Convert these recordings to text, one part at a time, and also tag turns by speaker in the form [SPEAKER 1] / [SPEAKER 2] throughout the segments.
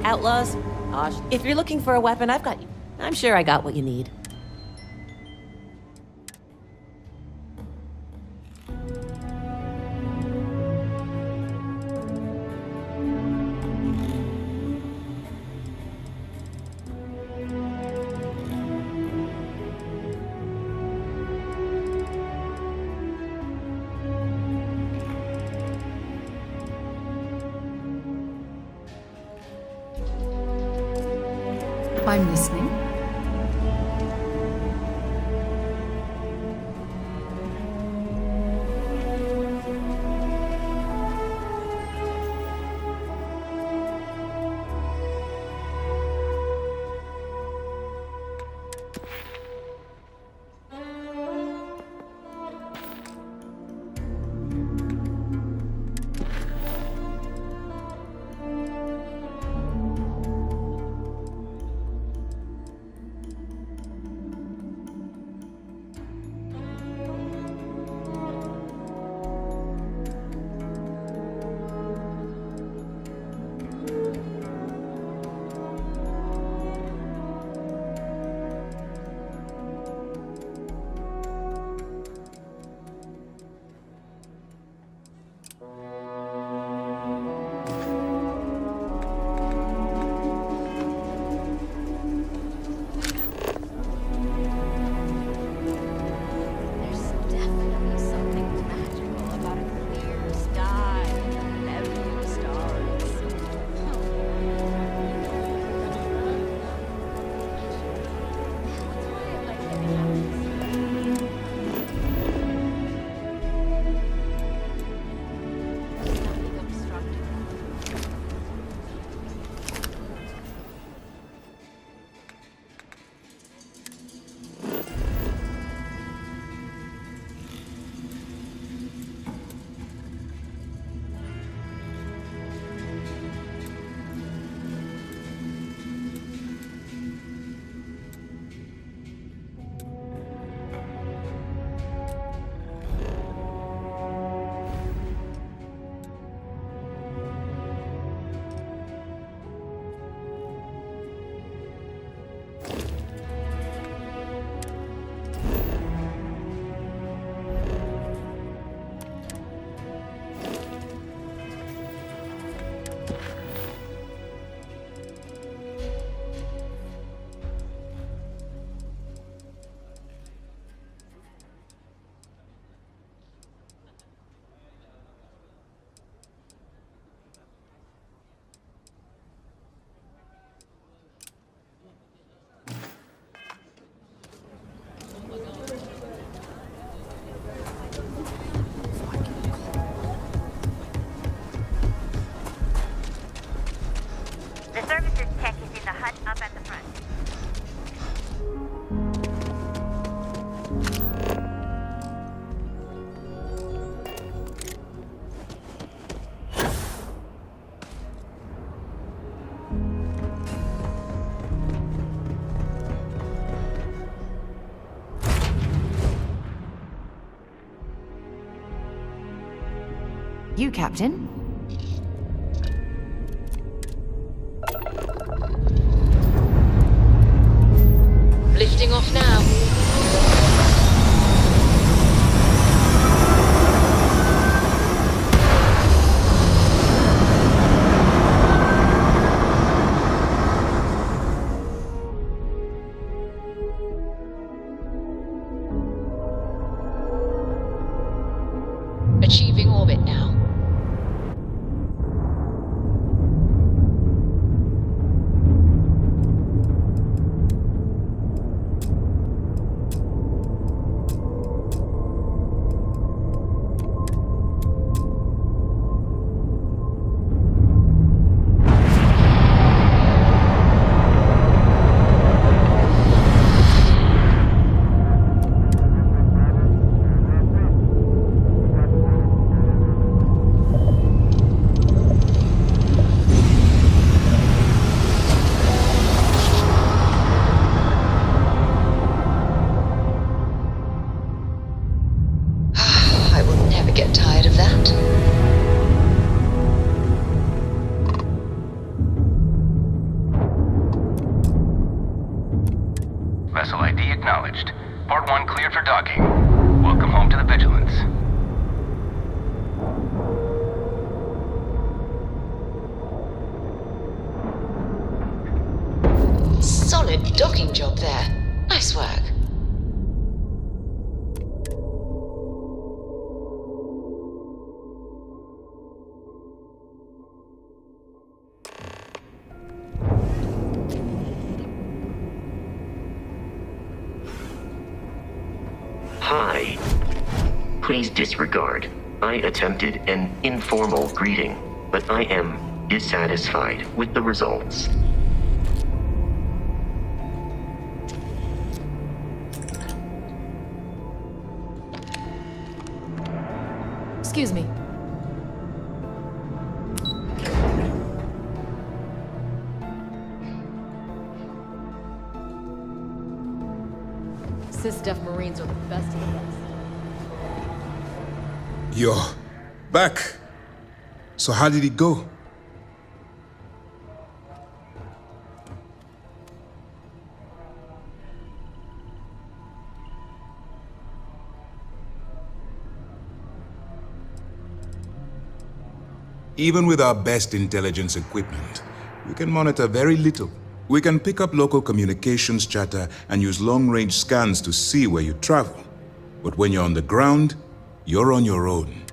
[SPEAKER 1] outlaws? Gosh, if you're looking for a weapon, I've got you. I'm sure I got what you need.
[SPEAKER 2] I'm listening.
[SPEAKER 3] The services tech is in the hut up at the front.
[SPEAKER 2] You, Captain?
[SPEAKER 4] Lifting off now. Achieving orbit now.
[SPEAKER 5] Vessel ID acknowledged. Part 1 cleared for docking. Welcome home to the Vigilance.
[SPEAKER 4] Solid docking job there. Nice work.
[SPEAKER 6] Hi. Please disregard. I attempted an informal greeting, but I am dissatisfied with the results.
[SPEAKER 7] Excuse me. Sys-Def Marines are the best of the best.
[SPEAKER 8] You're back. So how did it go? Even with our best intelligence equipment, we can monitor very little. We can pick up local communications chatter and use long-range scans to see where you travel. But when you're on the ground, you're on your own.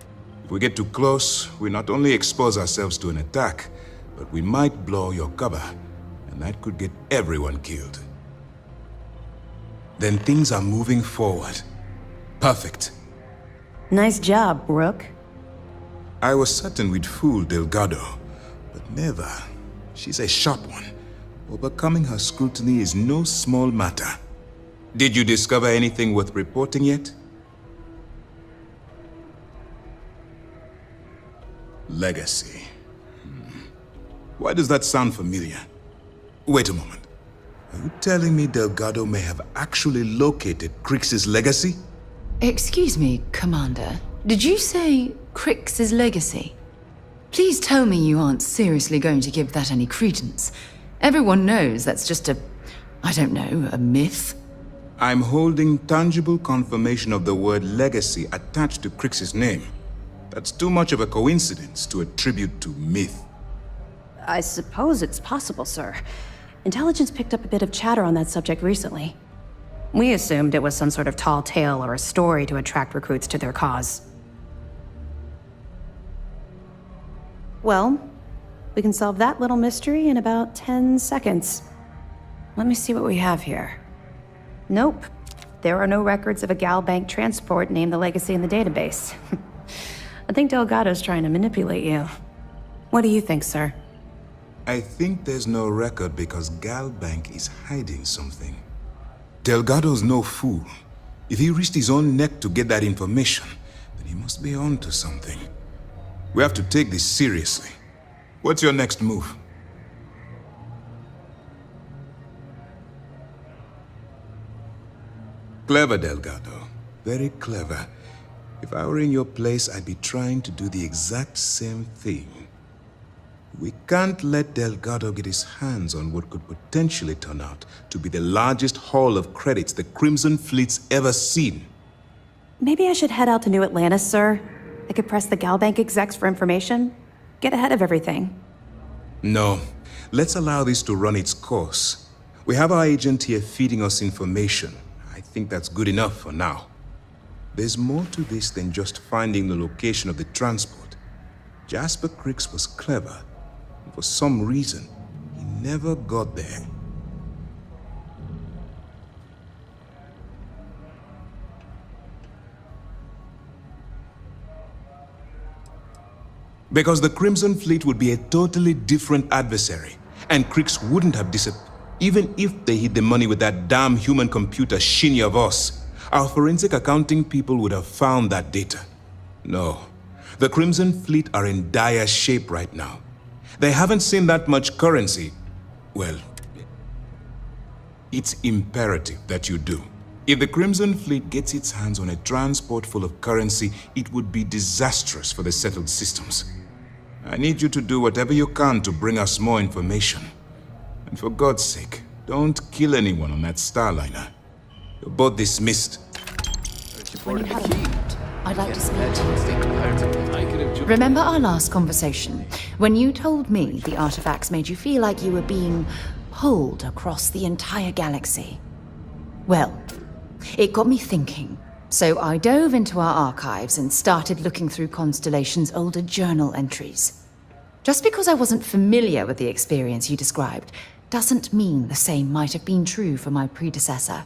[SPEAKER 8] If we get too close, we not only expose ourselves to an attack, but we might blow your cover, and that could get everyone killed. Then things are moving forward. Perfect.
[SPEAKER 9] Nice job, Rook.
[SPEAKER 8] I was certain we'd fool Delgado, but never. She's a sharp one. Overcoming her scrutiny is no small matter. Did you discover anything worth reporting yet? Legacy. Why does that sound familiar? Wait a moment. Are you telling me Delgado may have actually located Crix's legacy?
[SPEAKER 2] Excuse me, Commander. Did you say Crix's legacy? Please tell me you aren't seriously going to give that any credence. Everyone knows that's just I don't know, a myth.
[SPEAKER 8] I'm holding tangible confirmation of the word legacy attached to Crix's name. That's too much of a coincidence to attribute to myth.
[SPEAKER 9] I suppose it's possible, sir. Intelligence picked up a bit of chatter on that subject recently. We assumed it was some sort of tall tale or a story to attract recruits to their cause. Well, we can solve that little mystery in about 10 seconds. Let me see what we have here. Nope. There are no records of a Gal Bank transport named the Legacy in the database. I think Delgado's trying to manipulate you. What do you think, sir?
[SPEAKER 8] I think there's no record because Gal Bank is hiding something. Delgado's no fool. If he risked his own neck to get that information, then he must be on to something. We have to take this seriously. What's your next move? Clever, Delgado. Very clever. If I were in your place, I'd be trying to do the exact same thing. We can't let Delgado get his hands on what could potentially turn out to be the largest haul of credits the Crimson Fleet's ever seen.
[SPEAKER 9] Maybe I should head out to New Atlantis, sir. I could press the Gal Bank execs for information. Get ahead of everything.
[SPEAKER 8] No. Let's allow this to run its course. We have our agent here feeding us information. I think that's good enough for now. There's more to this than just finding the location of the transport. Jasper Crix was clever. And for some reason, he never got there. Because the Crimson Fleet would be a totally different adversary, and Crix wouldn't have disappeared. Even if they hid the money with that damn human computer Shinny of us, our forensic accounting people would have found that data. No, the Crimson Fleet are in dire shape right now. They haven't seen that much currency. Well, it's imperative that you do. If the Crimson Fleet gets its hands on a transport full of currency, it would be disastrous for the settled systems. I need you to do whatever you can to bring us more information. And for God's sake, don't kill anyone on that Starliner. You're both dismissed.
[SPEAKER 1] When you have a moment, I'd like to speak to you.
[SPEAKER 2] Remember our last conversation, when you told me the artifacts made you feel like you were being pulled across the entire galaxy? Well, it got me thinking. So I dove into our archives and started looking through Constellation's older journal entries. Just because I wasn't familiar with the experience you described doesn't mean the same might have been true for my predecessor.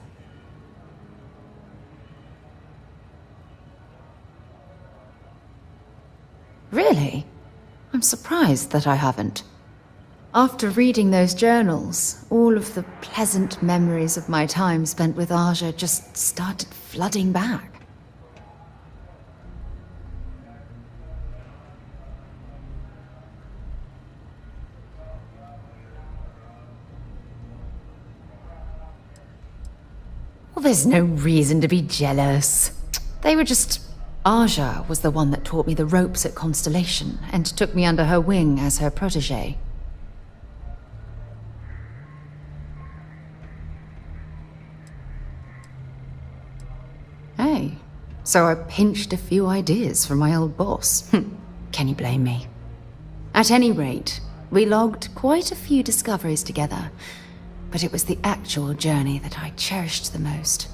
[SPEAKER 2] Really? I'm surprised that I haven't. After reading those journals, all of the pleasant memories of my time spent with Aja just started flooding back. Well, there's no reason to be jealous. They were just... Aja was the one that taught me the ropes at Constellation and took me under her wing as her protege. Hey, so I pinched a few ideas from my old boss. Can you blame me? At any rate, we logged quite a few discoveries together, but it was the actual journey that I cherished the most.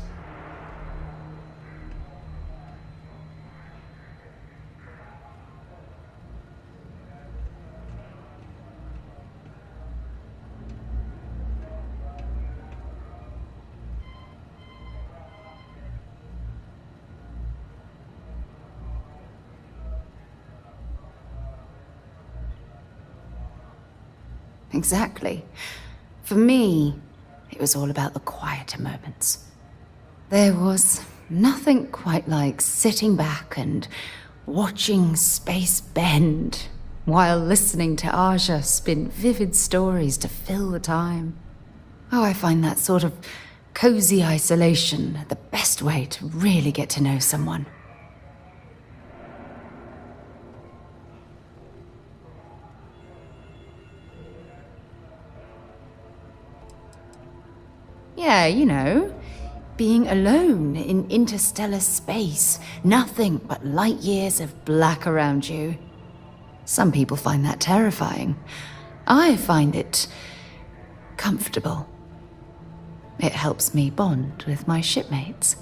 [SPEAKER 2] Exactly. For me, it was all about the quieter moments. There was nothing quite like sitting back and watching space bend while listening to Aja spin vivid stories to fill the time. Oh, I find that sort of cozy isolation the best way to really get to know someone. Yeah, you know, being alone in interstellar space, nothing but light years of black around you. Some people find that terrifying. I find it comfortable. It helps me bond with my shipmates.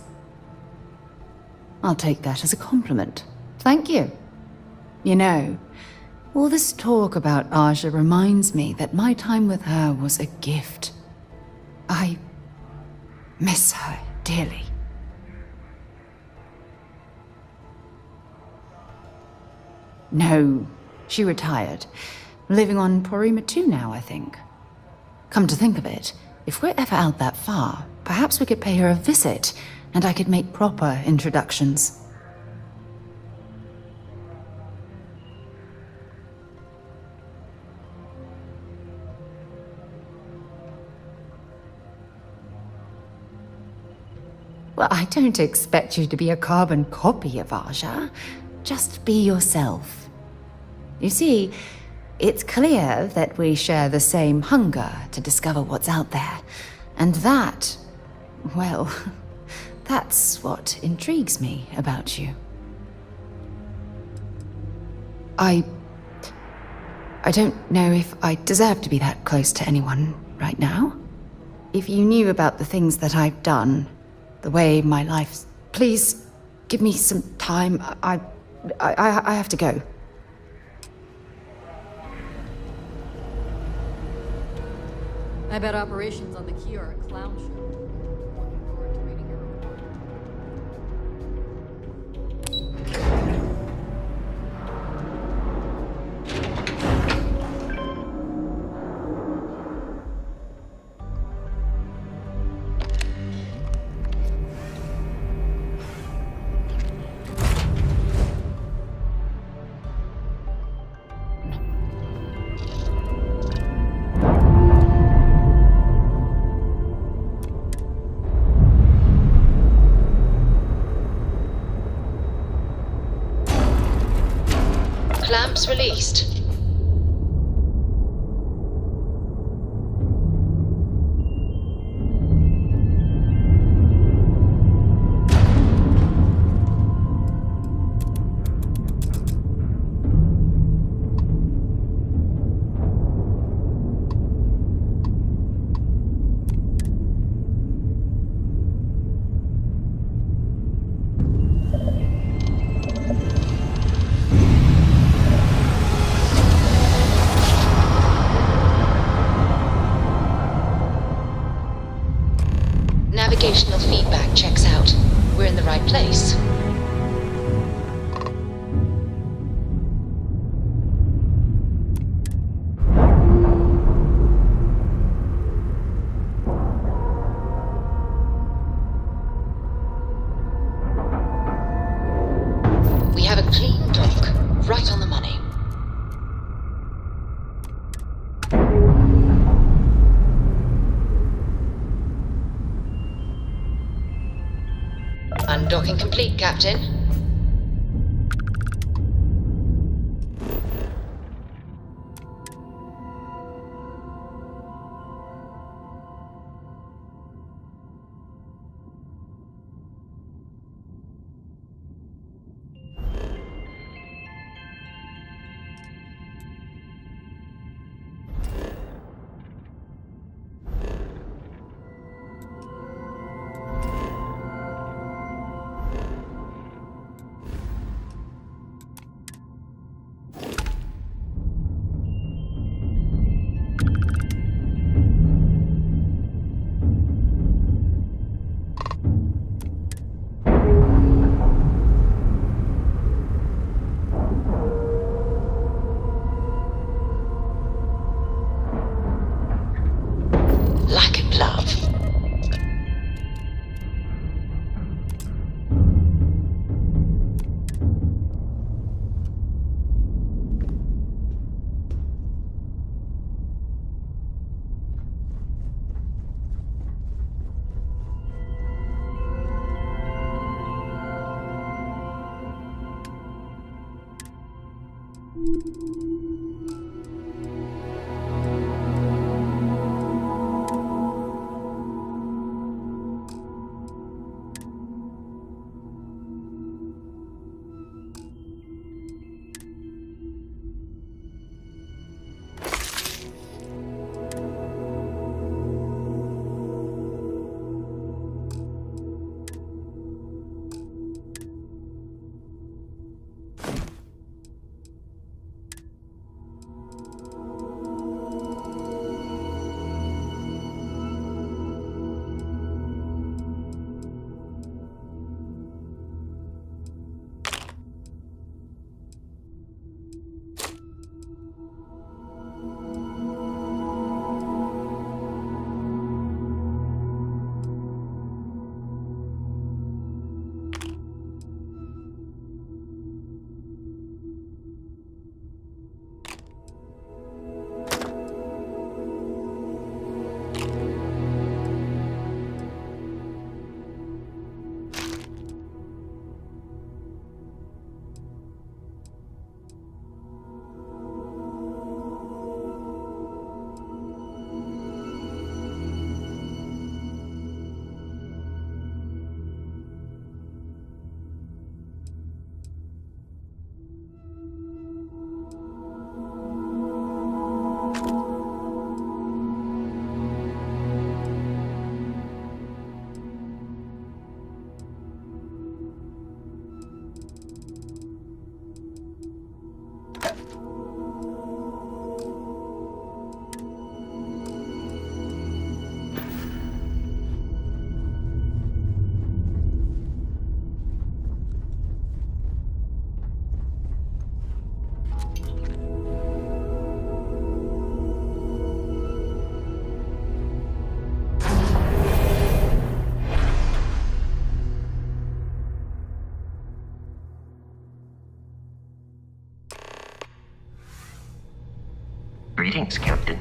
[SPEAKER 2] I'll take that as a compliment. Thank you. You know, all this talk about Aja reminds me that my time with her was a gift. I miss her dearly. No, she retired. Living on Porima 2 now, I think. Come to think of it, if we're ever out that far, perhaps we could pay her a visit, and I could make proper introductions. Well, I don't expect you to be a carbon copy of Aja. Just be yourself. You see, it's clear that we share the same hunger to discover what's out there. And that, well, that's what intrigues me about you. I don't know if I deserve to be that close to anyone right now. If you knew about the things that I've done, the way my life's... Please, give me some time. I have to go.
[SPEAKER 7] I bet operations on the key are a clown show. Looking forward to reading your report.
[SPEAKER 4] Clamps released. navigational feedback checks out. We're in the right place. We have a clean dock, right on the money. Undocking complete, Captain. Like a glove.
[SPEAKER 6] Greetings, Captain.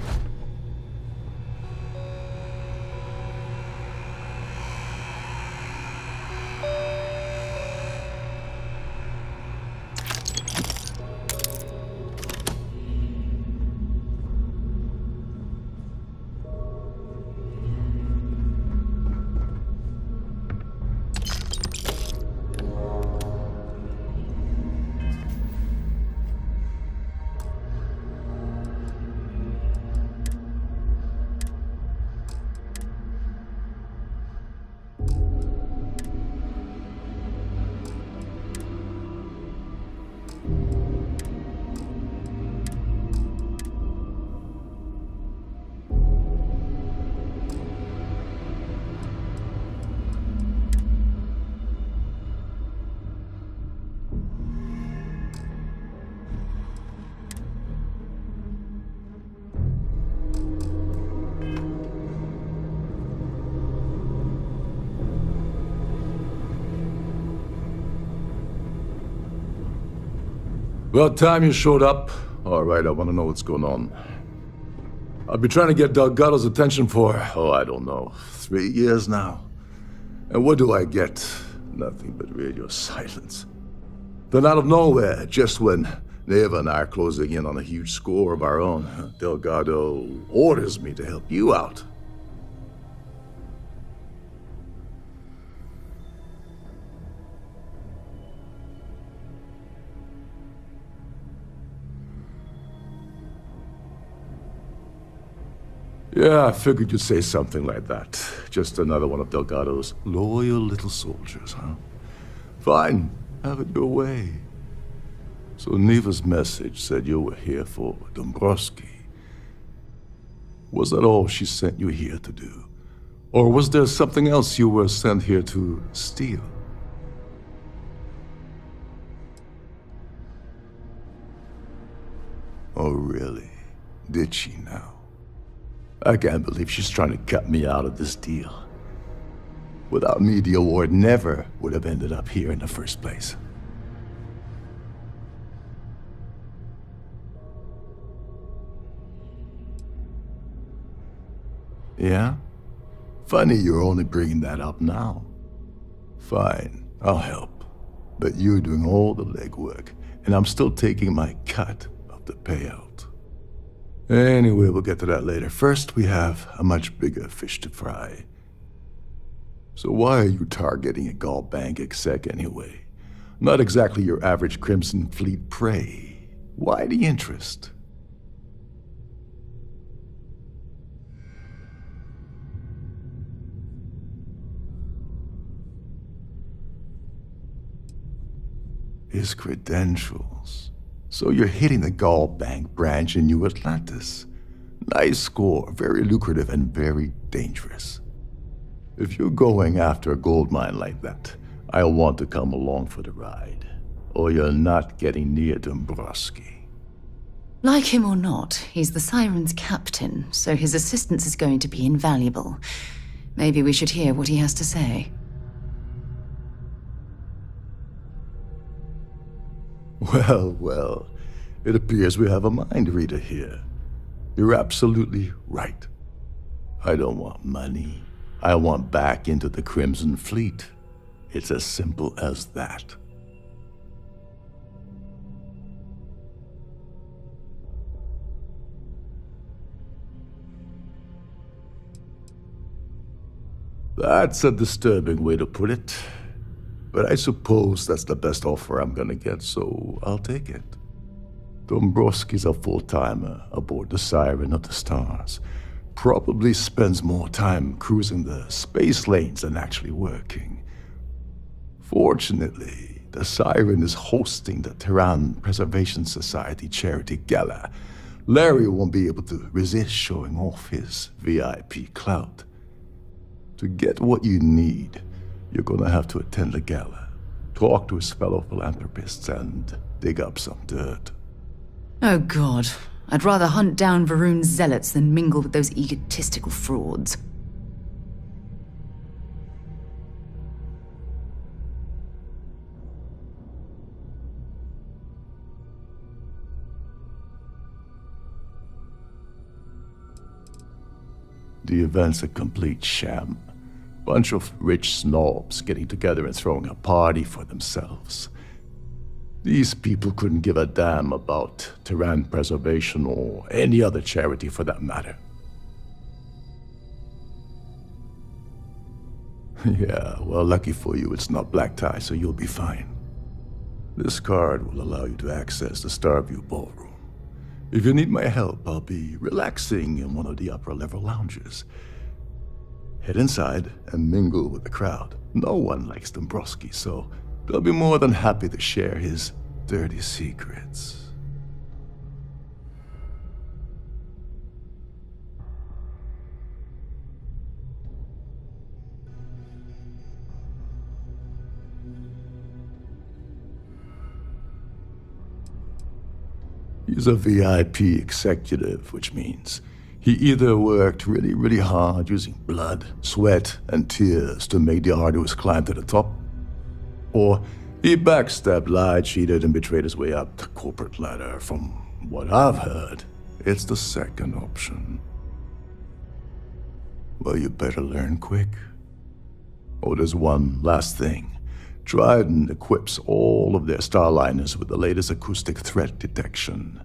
[SPEAKER 10] About time you showed up. All right, I want to know what's going on. I've been trying to get Delgado's attention for, I don't know, 3 years now. And what do I get? Nothing but radio silence. Then out of nowhere, just when Neva and I are closing in on a huge score of our own, Delgado orders me to help you out. Yeah, I figured you'd say something like that. Just another one of Delgado's loyal little soldiers, huh? Fine, have it your way. So Neva's message said you were here for Dombrowski. Was that all she sent you here to do? Or was there something else you were sent here to steal? Oh, really? Did she now? I can't believe she's trying to cut me out of this deal. Without me, the award never would have ended up here in the first place. Yeah? Funny you're only bringing that up now. Fine, I'll help. But you're doing all the legwork, and I'm still taking my cut of the payout. Anyway, we'll get to that later. First, we have a much bigger fish to fry. So why are you targeting a Gall Bank exec anyway? Not exactly your average Crimson Fleet prey. Why the interest? His credentials. So you're hitting the Gall Bank branch in New Atlantis. Nice score, very lucrative and very dangerous. If you're going after a gold mine like that, I'll want to come along for the ride. Or you're not getting near Dombrowski.
[SPEAKER 2] Like him or not, he's the Siren's captain, so his assistance is going to be invaluable. Maybe we should hear what he has to say.
[SPEAKER 10] Well, it appears we have a mind reader here. You're absolutely right. I don't want money. I want back into the Crimson Fleet. It's as simple as that. That's a disturbing way to put it. But I suppose that's the best offer I'm gonna get, so I'll take it. Dombrowski's a full-timer aboard the Siren of the Stars. Probably spends more time cruising the space lanes than actually working. Fortunately, the Siren is hosting the Terran Preservation Society charity gala. Larry won't be able to resist showing off his VIP clout. To get what you need, you're gonna have to attend the gala, talk to his fellow philanthropists, and dig up some dirt.
[SPEAKER 2] Oh God, I'd rather hunt down Varun's zealots than mingle with those egotistical frauds.
[SPEAKER 10] The event's a complete sham. Bunch of rich snobs getting together and throwing a party for themselves. These people couldn't give a damn about Terran preservation or any other charity for that matter. Yeah, well, lucky for you, it's not black tie, so you'll be fine. This card will allow you to access the Starview Ballroom. If you need my help, I'll be relaxing in one of the upper-level lounges. Head inside and mingle with the crowd. No one likes Dombrowski, so they'll be more than happy to share his dirty secrets. He's a VIP executive, which means he either worked really, really hard using blood, sweat, and tears to make the arduous climb to the top, or He backstabbed, lied, cheated, and betrayed his way up the corporate ladder. From what I've heard, it's the second option. Well, you better learn quick. Oh, there's one last thing. Trident equips all of their starliners with the latest acoustic threat detection.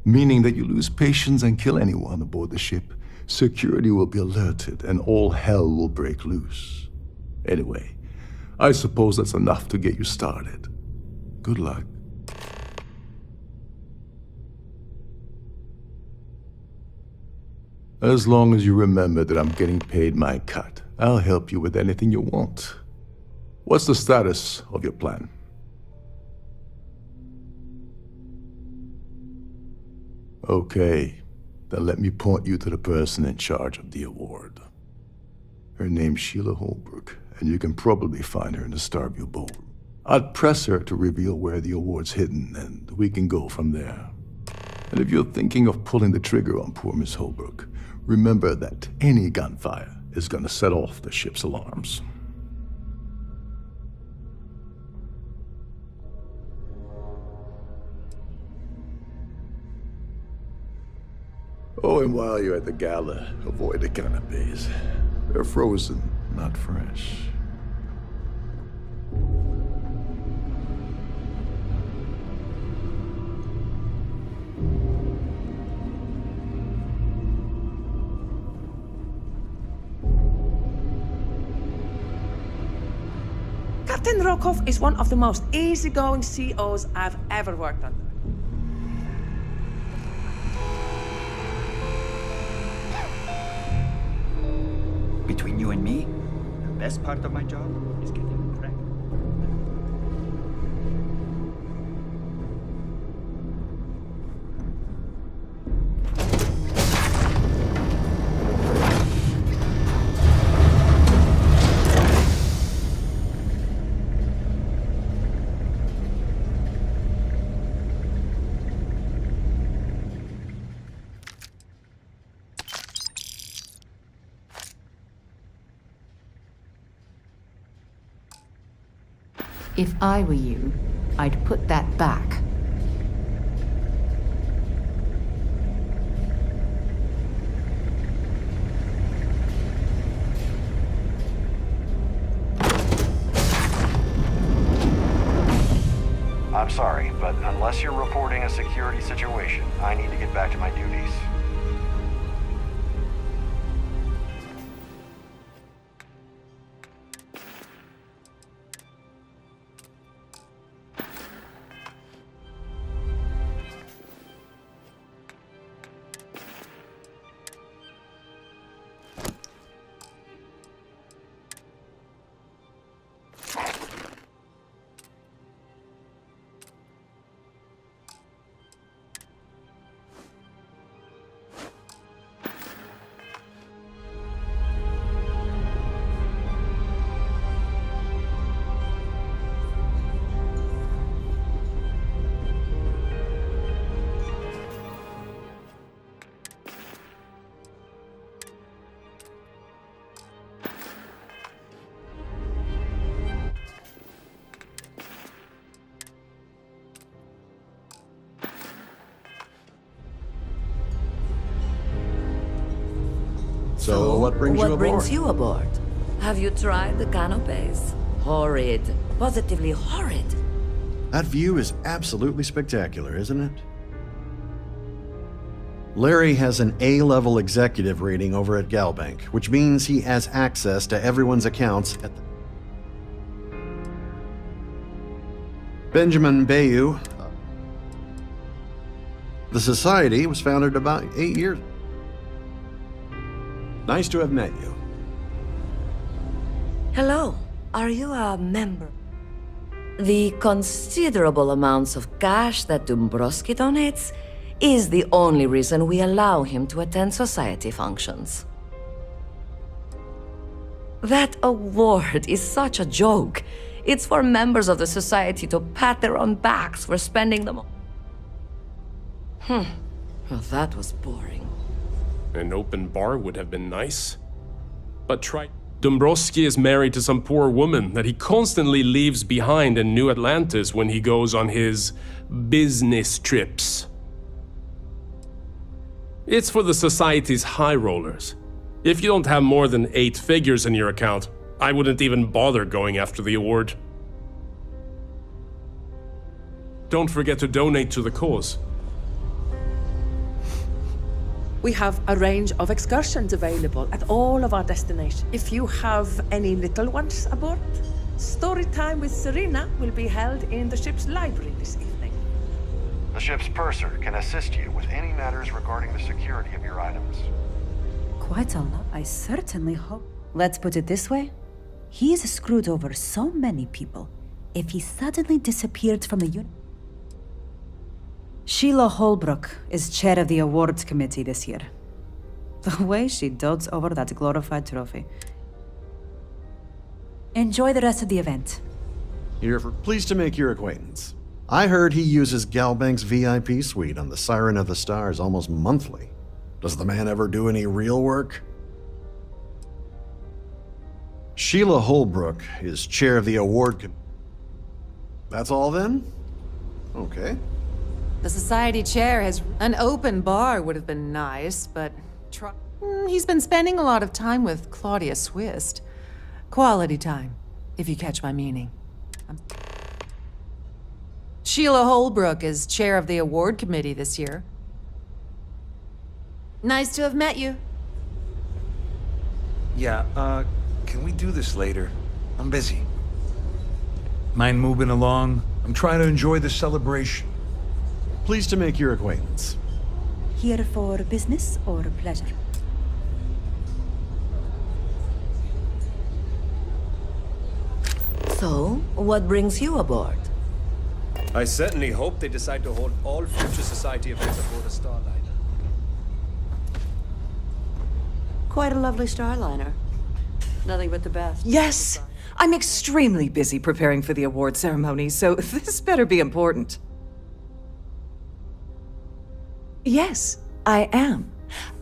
[SPEAKER 10] Meaning that you lose patience and kill anyone aboard the ship, security will be alerted and all hell will break loose. Anyway, I suppose that's enough to get you started. Good luck. As long as you remember that I'm getting paid my cut, I'll help you with anything you want. What's the status of your plan? Okay, then let me point you to the person in charge of the award. Her name's Sheila Holbrook, and you can probably find her in the Starview Ballroom. I'd press her to reveal where the award's hidden, and we can go from there. And if you're thinking of pulling the trigger on poor Miss Holbrook, remember that any gunfire is gonna set off the ship's alarms. Oh, and while you're at the gala, avoid the canapes. They're frozen, not fresh.
[SPEAKER 11] Captain Rokov is one of the most easygoing COs I've ever worked under.
[SPEAKER 12] Between you and me, the best part of my job is getting cracked.
[SPEAKER 2] If I were you, I'd put that back.
[SPEAKER 13] I'm sorry, but unless you're reporting a security situation, I need to get back to my duties.
[SPEAKER 12] So, what brings you aboard?
[SPEAKER 1] What brings you aboard? Have you tried the canopies? Horrid. Positively horrid.
[SPEAKER 12] That view is absolutely spectacular, isn't it? Larry has an A-level executive rating over at Galbank, which means he has access to everyone's accounts at the... Benjamin Bayou. The Society was founded about 8 years. Nice to have met you.
[SPEAKER 1] Hello. Are you a member? The considerable amounts of cash that Dombrowski donates is the only reason we allow him to attend society functions. That award is such a joke. It's for members of the society to pat their own backs for spending them. Well, that was boring.
[SPEAKER 14] An open bar would have been nice, but try... Dombrowski is married to some poor woman that he constantly leaves behind in New Atlantis when he goes on his business trips. It's for the society's high rollers. If you don't have more than 8 figures in your account, I wouldn't even bother going after the award. Don't forget to donate to the cause.
[SPEAKER 11] We have a range of excursions available at all of our destinations. If you have any little ones aboard, story time with Serena will be held in the ship's library this evening.
[SPEAKER 13] The ship's purser can assist you with any matters regarding the security of your items.
[SPEAKER 15] Quite a lot. I certainly hope. Let's put it this way. He's screwed over so many people. If he suddenly disappeared from the unit... Sheila Holbrook is chair of the awards committee this year. The way she dotes over that glorified trophy. Enjoy the rest of the event.
[SPEAKER 12] Pleased to make your acquaintance. I heard he uses Galbank's VIP suite on the Siren of the Stars almost monthly. Does the man ever do any real work? Sheila Holbrook is chair of the award committee. That's all then? Okay.
[SPEAKER 2] The society chair has... An open bar would have been nice, but... He's been spending a lot of time with Claudia Swist. Quality time, if you catch my meaning. Sheila Holbrook is chair of the award committee this year. Nice to have met you.
[SPEAKER 16] Yeah, can we do this later? I'm busy. Mind moving along? I'm trying to enjoy the celebration.
[SPEAKER 12] Pleased to make your acquaintance.
[SPEAKER 15] Here for business or pleasure?
[SPEAKER 1] So, what brings you aboard?
[SPEAKER 17] I certainly hope they decide to hold all future society events aboard a Starliner.
[SPEAKER 1] Quite a lovely Starliner. Nothing but the best.
[SPEAKER 18] Yes! I'm extremely busy preparing for the award ceremony, so this better be important. Yes, I am.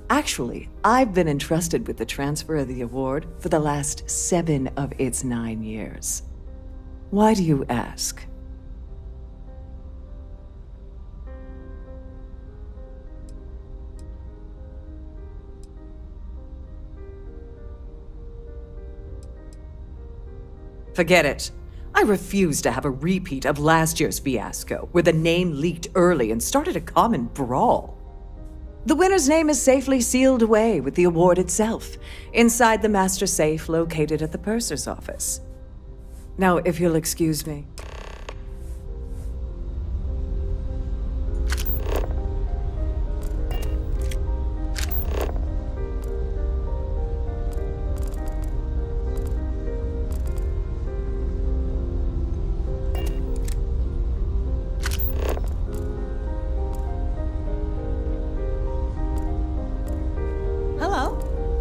[SPEAKER 18] Actually, I've been entrusted with the transfer of the award for the last 7 of its 9 years. Why do you ask? Forget it. I refuse to have a repeat of last year's fiasco, where the name leaked early and started a common brawl. The winner's name is safely sealed away with the award itself, inside the master safe located at the purser's office. Now, if you'll excuse me.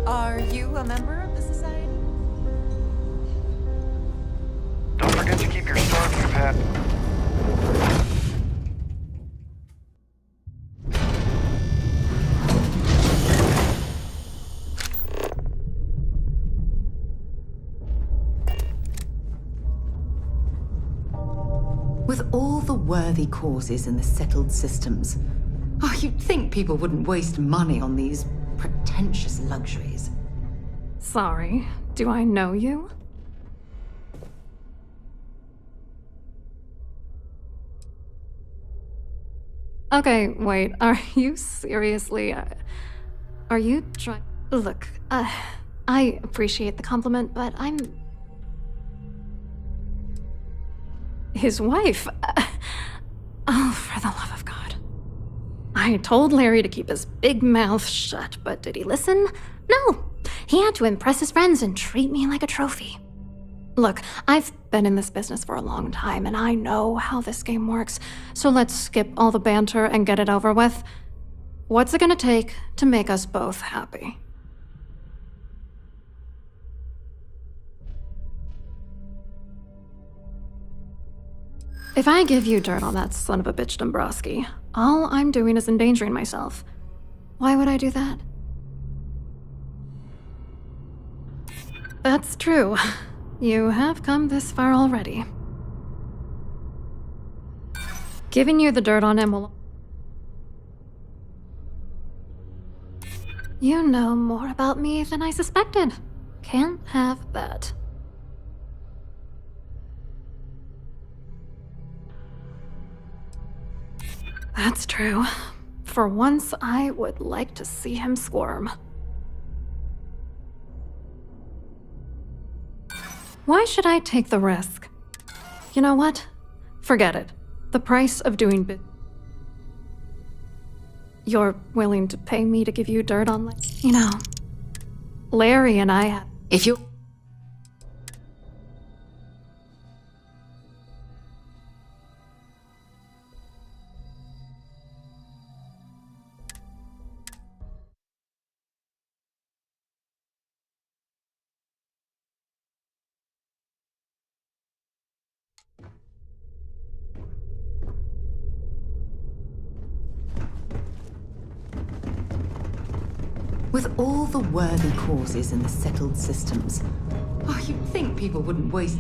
[SPEAKER 2] Are you a member of the society?
[SPEAKER 13] Don't forget to keep your star view, Pat.
[SPEAKER 2] With all the worthy causes in the settled systems, you'd think people wouldn't waste money on these pretentious luxuries.
[SPEAKER 19] Sorry, do I know you? Okay, wait, are you seriously... are you trying... Look, I appreciate the compliment, but I'm... his wife. Oh, for the love of God. I told Larry to keep his big mouth shut, but did he listen? No. He had to impress his friends and treat me like a trophy. Look, I've been in this business for a long time, and I know how this game works, so let's skip all the banter and get it over with. What's it gonna take to make us both happy? If I give you dirt on that son of a bitch Dombrowski, all I'm doing is endangering myself. Why would I do that? That's true. You have come this far already. Giving you the dirt on him will... You know more about me than I suspected. Can't have that. That's true. For once, I would like to see him squirm. Why should I take the risk? You know what? Forget it. The price of doing You're willing to pay me to give you dirt on, you know, Larry and I have...
[SPEAKER 2] If you... With all the worthy causes in the settled systems, you'd think people wouldn't waste...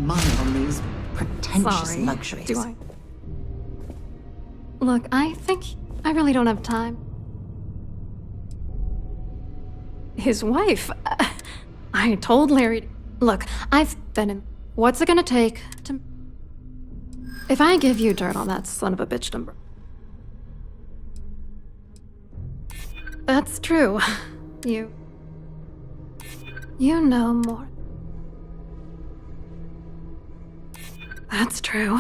[SPEAKER 2] money on these pretentious
[SPEAKER 19] Sorry,
[SPEAKER 2] luxuries.
[SPEAKER 19] do I? Look, I think I really don't have time. His wife... I told Larry... Look, I've been in... What's it gonna take to... If I give you dirt on that son of a bitch number... That's true. You know more. That's true.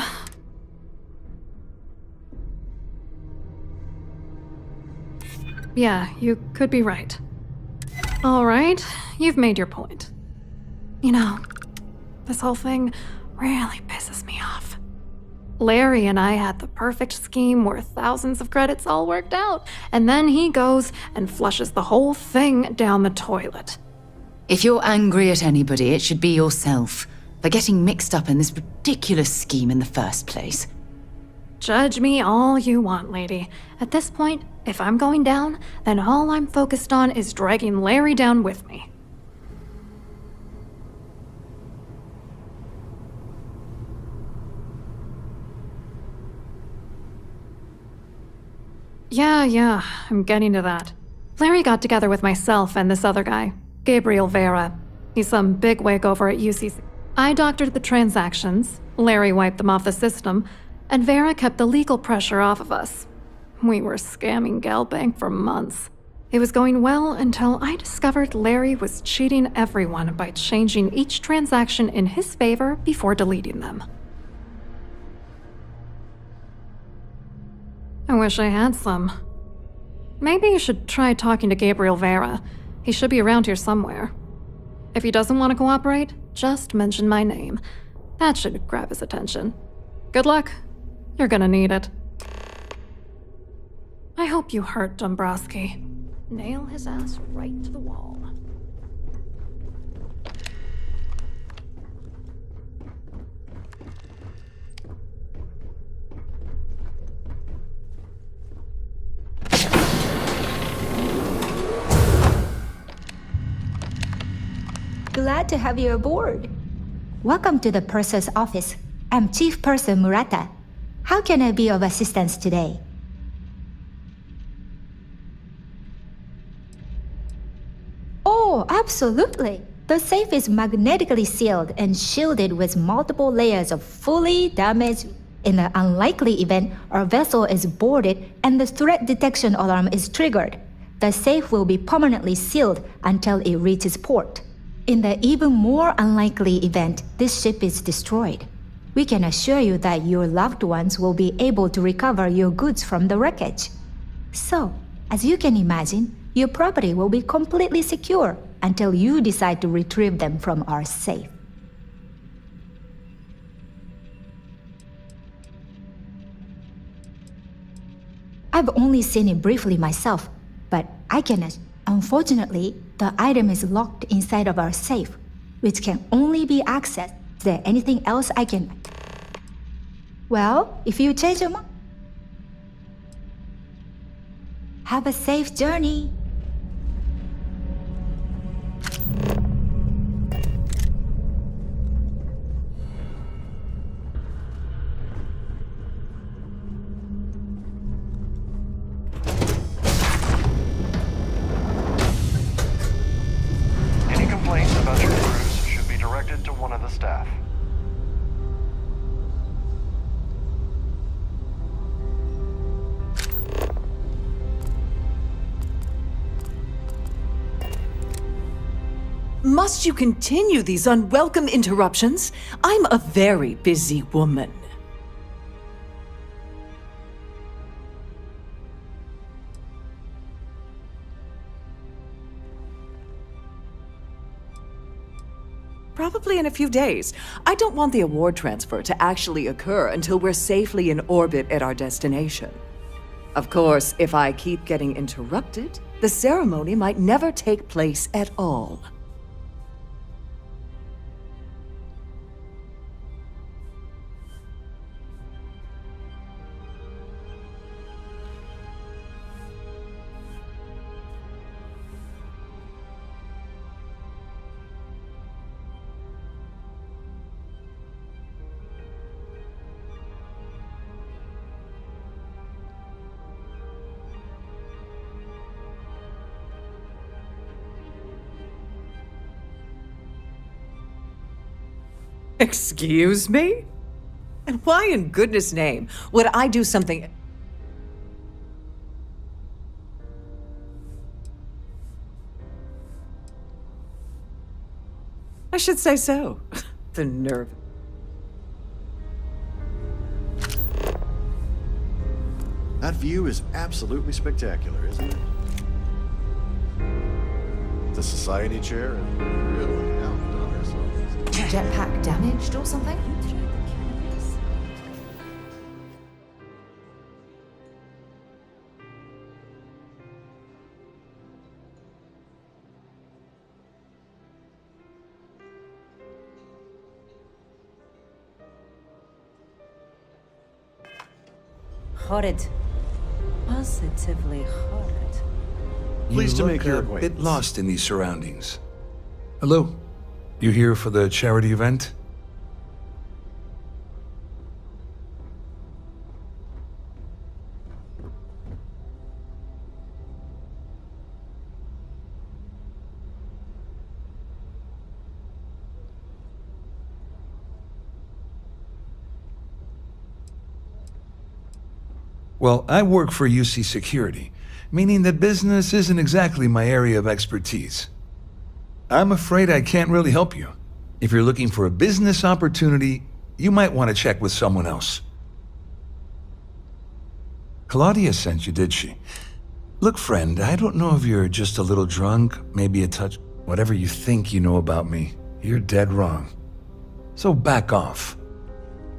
[SPEAKER 19] Yeah, you could be right. All right, you've made your point. You know, this whole thing really pisses me off. Larry and I had the perfect scheme worth thousands of credits all worked out, and then he goes and flushes the whole thing down the toilet.
[SPEAKER 2] If you're angry at anybody, it should be yourself for getting mixed up in this ridiculous scheme in the first place.
[SPEAKER 19] Judge me all you want, lady. At this point, if I'm going down, then all I'm focused on is dragging Larry down with me. Yeah, I'm getting to that. Larry got together with myself and this other guy, Gabriel Vera. He's some bigwig over at UCC. I doctored the transactions, Larry wiped them off the system, and Vera kept the legal pressure off of us. We were scamming GalBank for months. It was going well until I discovered Larry was cheating everyone by changing each transaction in his favor before deleting them. I wish I had some. Maybe you should try talking to Gabriel Vera. He should be around here somewhere. If he doesn't want to cooperate, just mention my name. That should grab his attention. Good luck. You're gonna need it. I hope you hurt Dombrowski. Nail his ass right to the wall.
[SPEAKER 20] Glad to have you aboard. Welcome to the purser's office. I'm Chief Purser Murata. How can I be of assistance today? Oh, absolutely. The safe is magnetically sealed and shielded with multiple layers of fully damaged. In an unlikely event, our vessel is boarded and the threat detection alarm is triggered. The safe will be permanently sealed until it reaches port. In the even more unlikely event this ship is destroyed, we can assure you that your loved ones will be able to recover your goods from the wreckage. So, as you can imagine, your property will be completely secure until you decide to retrieve them from our safe. I've only seen it briefly myself, but I can. Unfortunately, the item is locked inside of our safe, which can only be accessed. Is there anything else I can? Well, if you change your mind. Have a safe journey.
[SPEAKER 13] Any complaints about your cruise should be directed to one of the staff.
[SPEAKER 18] Must you continue these unwelcome interruptions? I'm a very busy woman. Probably in a few days. I don't want the award transfer to actually occur until we're safely in orbit at our destination. Of course, if I keep getting interrupted, the ceremony might never take place at all. Excuse me? And why in goodness name would I do something... I should say so. The nerve.
[SPEAKER 12] That view is absolutely spectacular, isn't it? The society chair and really outdone ourselves.
[SPEAKER 2] Jetpack damaged or something?
[SPEAKER 15] Horrid. Positively horrid.
[SPEAKER 12] Pleased to
[SPEAKER 16] You
[SPEAKER 12] make
[SPEAKER 16] look
[SPEAKER 12] your
[SPEAKER 16] a
[SPEAKER 12] acquaintance.
[SPEAKER 16] bit lost in these surroundings. Hello? You here for the charity event? Well, I work for UC Security, meaning that business isn't exactly my area of expertise. I'm afraid I can't really help you. If you're looking for a business opportunity, you might want to check with someone else. Claudia sent you, did she? Look, friend, I don't know if you're just a little drunk, maybe a touch. Whatever you think you know about me, you're dead wrong. So back off.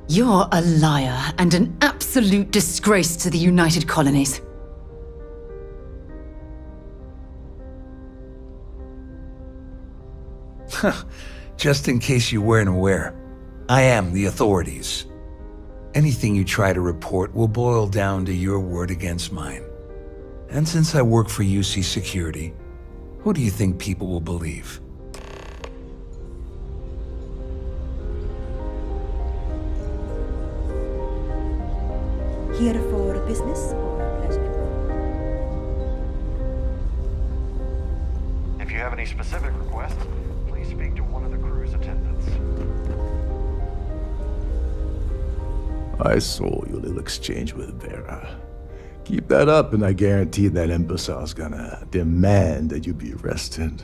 [SPEAKER 2] You're a liar and an absolute disgrace to the United Colonies.
[SPEAKER 16] Just in case you weren't aware, I am the authorities. Anything you try to report will boil down to your word against mine. And since I work for UC Security, who do you think people will believe?
[SPEAKER 15] Here for business or pleasure?
[SPEAKER 13] If you have any specific requests, please speak to one of the crew's attendants.
[SPEAKER 10] I saw your little exchange with Vera. Keep that up and I guarantee that imbecile's gonna demand that you be arrested.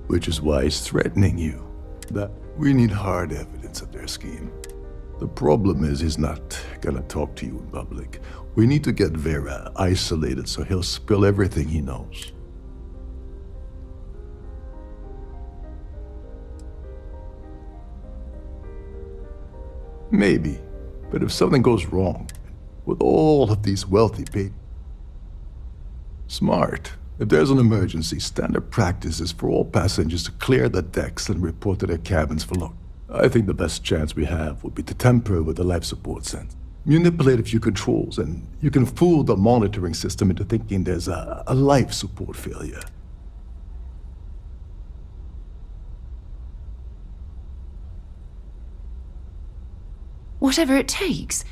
[SPEAKER 10] Which is why he's threatening you. That we need hard evidence of their scheme. The problem is he's not gonna talk to you in public. We need to get Vera isolated so he'll spill everything he knows. Maybe, but if something goes wrong, with all of these wealthy people. Smart. If there's an emergency, standard practice is for all passengers to clear the decks and report to their cabins for load. I think the best chance we have would be to tamper with the life support sensor. Manipulate a few controls, and you can fool the monitoring system into thinking there's a life support failure.
[SPEAKER 2] Whatever it takes.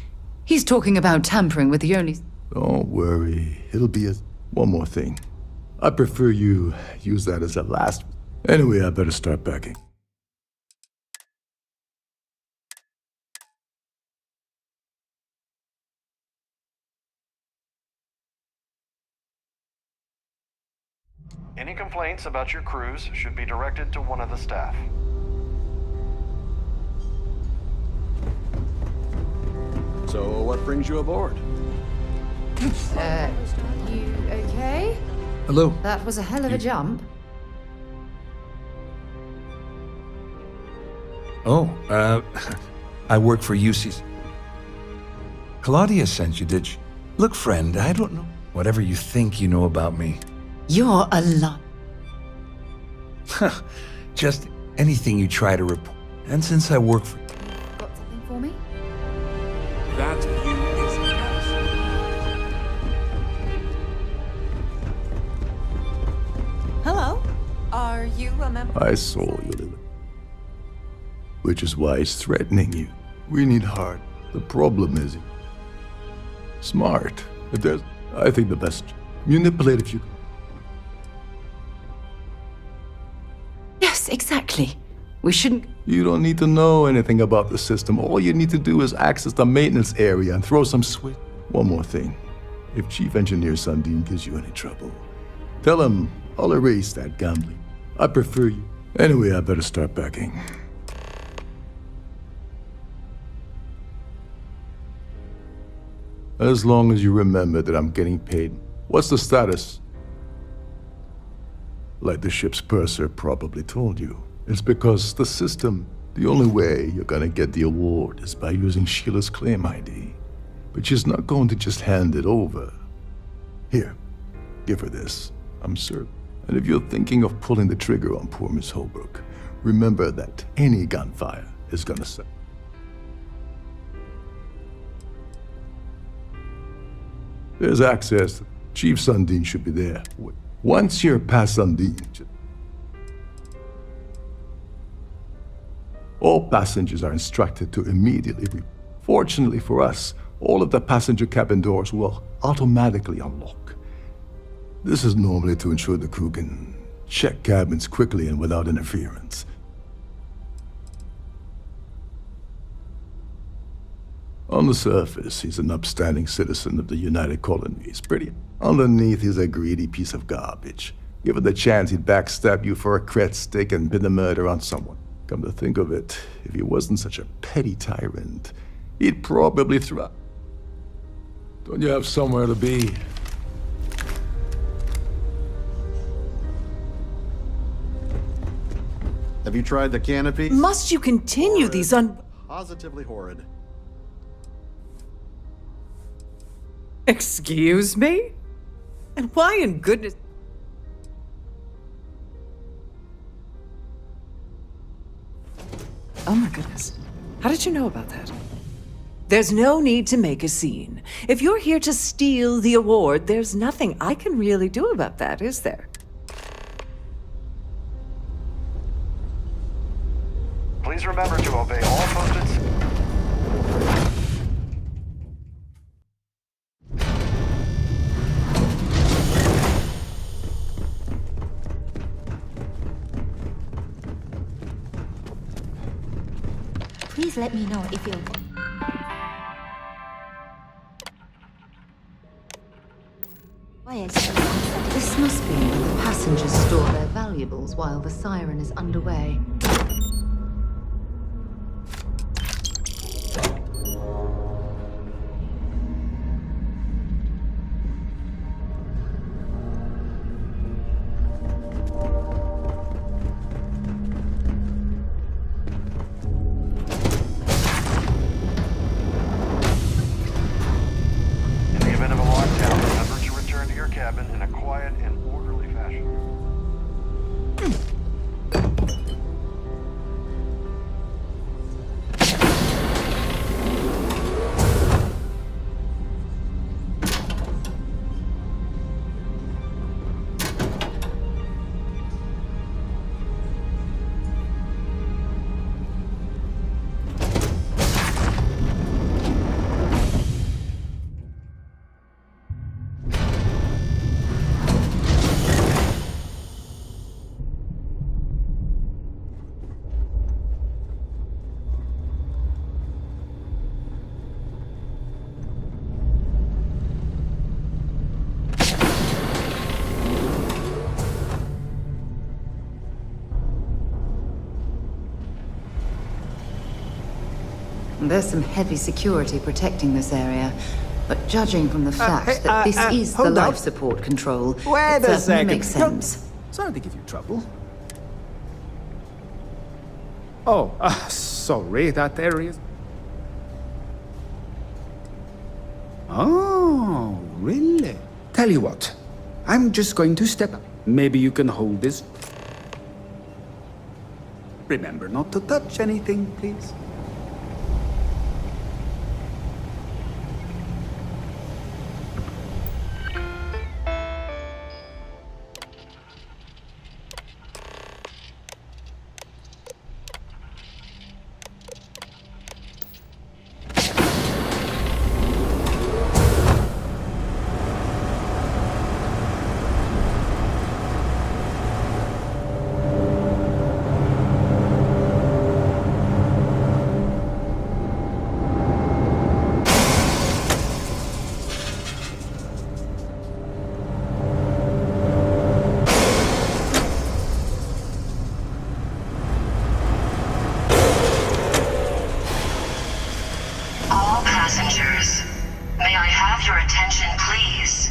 [SPEAKER 2] He's talking about tampering with the only...
[SPEAKER 10] Don't worry, it'll be one more thing. I prefer you use that as a last... Anyway, I better start packing.
[SPEAKER 13] Any complaints about your cruise should be directed to one of the staff.
[SPEAKER 12] So, what brings you aboard?
[SPEAKER 15] You okay?
[SPEAKER 16] Hello.
[SPEAKER 15] That was a hell of a jump.
[SPEAKER 16] Oh, I work for UC's. Claudia sent you, did she? Look, friend, I don't know. Whatever you think you know about me.
[SPEAKER 2] You're a lot.
[SPEAKER 16] Just anything you try to report. And since I work for...
[SPEAKER 15] Got something for me?
[SPEAKER 14] That view is absolute.
[SPEAKER 15] Hello? Are you a member?
[SPEAKER 10] I saw you, Lily. Which is why he's threatening you. We need heart. The problem is... smart. If there's... I think the best... manipulate if you...
[SPEAKER 2] Yes, exactly. We shouldn't...
[SPEAKER 10] You don't need to know anything about the system. All you need to do is access the maintenance area and throw some switch. One more thing. If Chief Engineer Sundin gives you any trouble, tell him I'll erase that gambling. I prefer you. Anyway, I better start packing. As long as you remember that I'm getting paid. What's the status? Like the ship's purser probably told you. It's because the system, the only way you're gonna get the award is by using Sheila's claim ID. But she's not going to just hand it over. Here, give her this. I'm certain. And if you're thinking of pulling the trigger on poor Miss Holbrook, remember that any gunfire is gonna set. There's access. Chief Sundin should be there. Once you're past Sundin, all passengers are instructed to immediately Fortunately for us, all of the passenger cabin doors will automatically unlock. This is normally to ensure the crew can check cabins quickly and without interference. On the surface, he's an upstanding citizen of the United Colonies. Pretty. Underneath, he's a greedy piece of garbage. Given the chance, he'd backstab you for a cret stick and pin the murder on someone. Come to think of it, if he wasn't such a petty tyrant, he'd probably throw... Don't you have somewhere to be?
[SPEAKER 12] Have you tried the canopy?
[SPEAKER 18] Must you continue these
[SPEAKER 12] Positively horrid.
[SPEAKER 18] Excuse me? And why in goodness... Oh my goodness. How did you know about that? There's no need to make a scene. If you're here to steal the award, there's nothing I can really do about that, is there?
[SPEAKER 13] Please remember to obey all posted...
[SPEAKER 20] Please let me know if you're...
[SPEAKER 2] This must be where the passengers store their valuables while the siren is underway. There's some heavy security protecting this area, but judging from the fact that this is the life support control,
[SPEAKER 21] Wait
[SPEAKER 2] it
[SPEAKER 21] a
[SPEAKER 2] certainly
[SPEAKER 21] second.
[SPEAKER 2] makes sense.
[SPEAKER 21] Sorry to give you trouble. Oh, sorry, that area. Oh, really? Tell you what, I'm just going to step up. Maybe you can hold this. Remember not to touch anything, please.
[SPEAKER 22] Passengers, may I have your attention, please?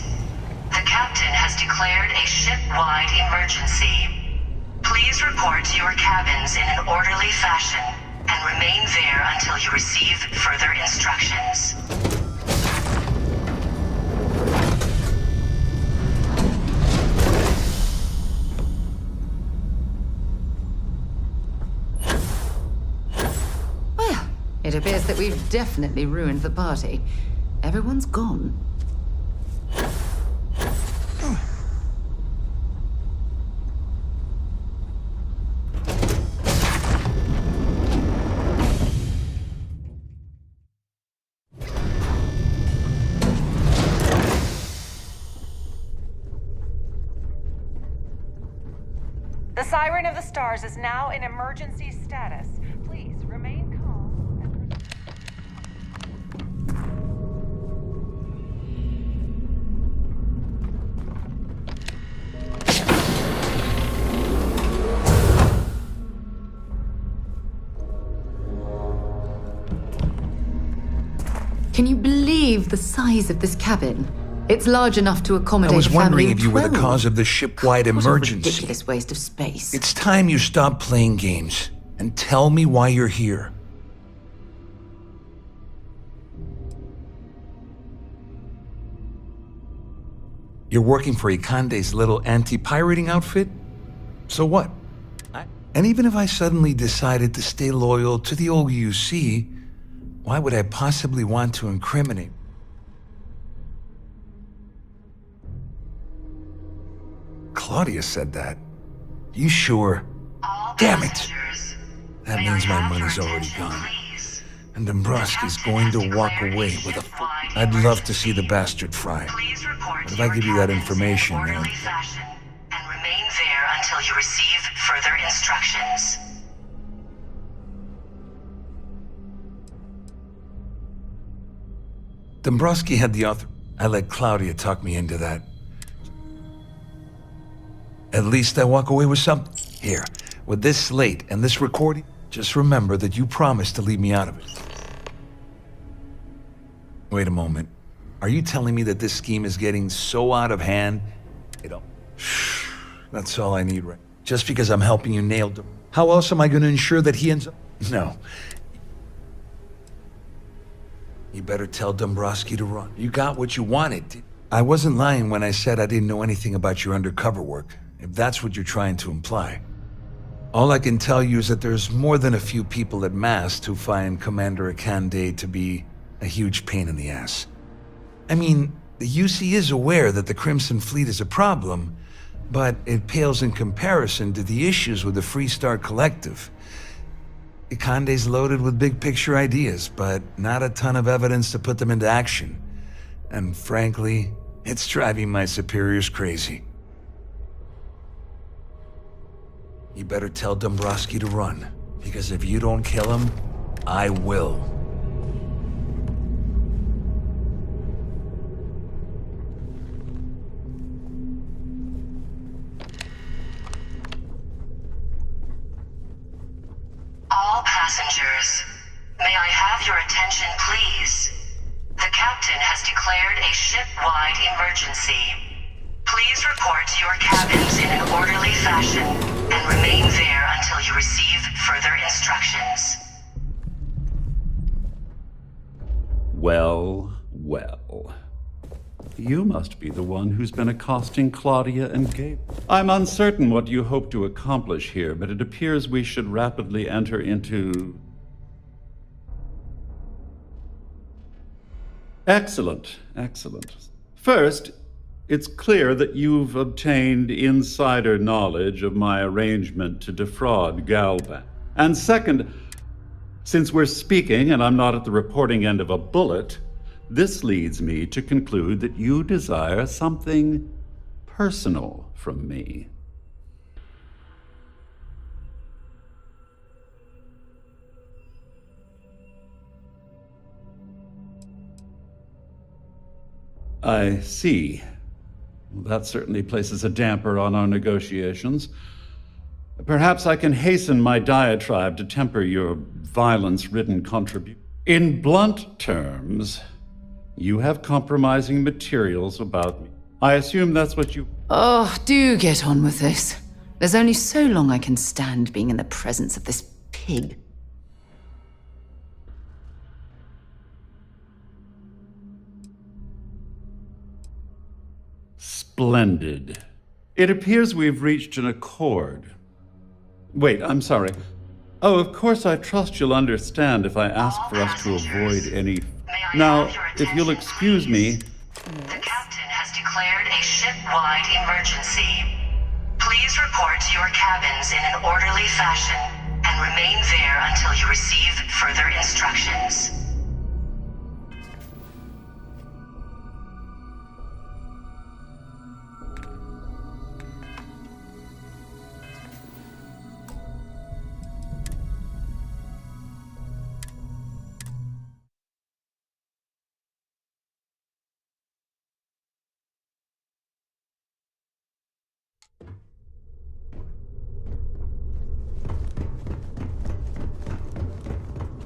[SPEAKER 22] The captain has declared a ship-wide emergency. Please report to your cabins in an orderly fashion and remain there until you receive further instructions.
[SPEAKER 2] It appears that we've definitely ruined the party. Everyone's gone.
[SPEAKER 23] The Siren of the Stars is now in emergency status. Please remain calm.
[SPEAKER 2] Can you believe the size of this cabin? It's large enough to accommodate
[SPEAKER 16] I was
[SPEAKER 2] a family
[SPEAKER 16] wondering
[SPEAKER 2] of
[SPEAKER 16] if you were the
[SPEAKER 2] 12.
[SPEAKER 16] cause of the ship-wide
[SPEAKER 2] What a
[SPEAKER 16] emergency.
[SPEAKER 2] ridiculous waste of space.
[SPEAKER 16] It's time you stop playing games and tell me why you're here. You're working for Ikande's little anti-pirating outfit? So what? And even if I suddenly decided to stay loyal to the old UC, why would I possibly want to incriminate? Claudia said that. You sure? Damn it! That means my money's already gone. And Dombrowski's going to walk away with a... I'd love to see the bastard fry. But if I give you that information, then...
[SPEAKER 22] And remain there until you receive further instructions.
[SPEAKER 16] Dombrowski had the author. I let Claudia talk me into that. At least I walk away with something. Here, with this slate and this recording, just remember that you promised to leave me out of it. Wait a moment. Are you telling me that this scheme is getting so out of hand? That's all I need, right? Just because I'm helping you nail him. How else am I going to ensure that he ends up... No. You better tell Dombrowski to run. You got what you wanted. I wasn't lying when I said I didn't know anything about your undercover work, if that's what you're trying to imply. All I can tell you is that there's more than a few people at Mast who find Commander Ikande to be a huge pain in the ass. I mean, the UC is aware that the Crimson Fleet is a problem, but it pales in comparison to the issues with the Freestar Collective. Ikande's loaded with big-picture ideas, but not a ton of evidence to put them into action. And frankly, it's driving my superiors crazy. You better tell Dombrowski to run, because if you don't kill him, I will.
[SPEAKER 22] All passengers, may I have your captain has declared a ship-wide emergency. Please report to your cabins in an orderly fashion and remain there until you receive further instructions.
[SPEAKER 3] Well, well. You must be the one who's been accosting Claudia and Gabe. I'm uncertain what you hope to accomplish here, but it appears we should rapidly enter into... Excellent, excellent. First, it's clear that you've obtained insider knowledge of my arrangement to defraud Galbank. And second, since we're speaking and I'm not at the reporting end of a bullet, this leads me to conclude that you desire something personal from me. I see. That certainly places a damper on our negotiations. Perhaps I can hasten my diatribe to temper your violence-ridden contribution. In blunt terms, you have compromising materials about me. I assume that's what you...
[SPEAKER 2] Oh, do get on with this. There's only so long I can stand being in the presence of this pig.
[SPEAKER 3] Splendid. It appears we've reached an accord. Wait, I'm sorry. Oh, of course I trust you'll understand if I ask for us to avoid any... Now, if you'll excuse me...
[SPEAKER 22] The captain has declared a ship-wide emergency. Please report to your cabins in an orderly fashion and remain there until you receive further instructions.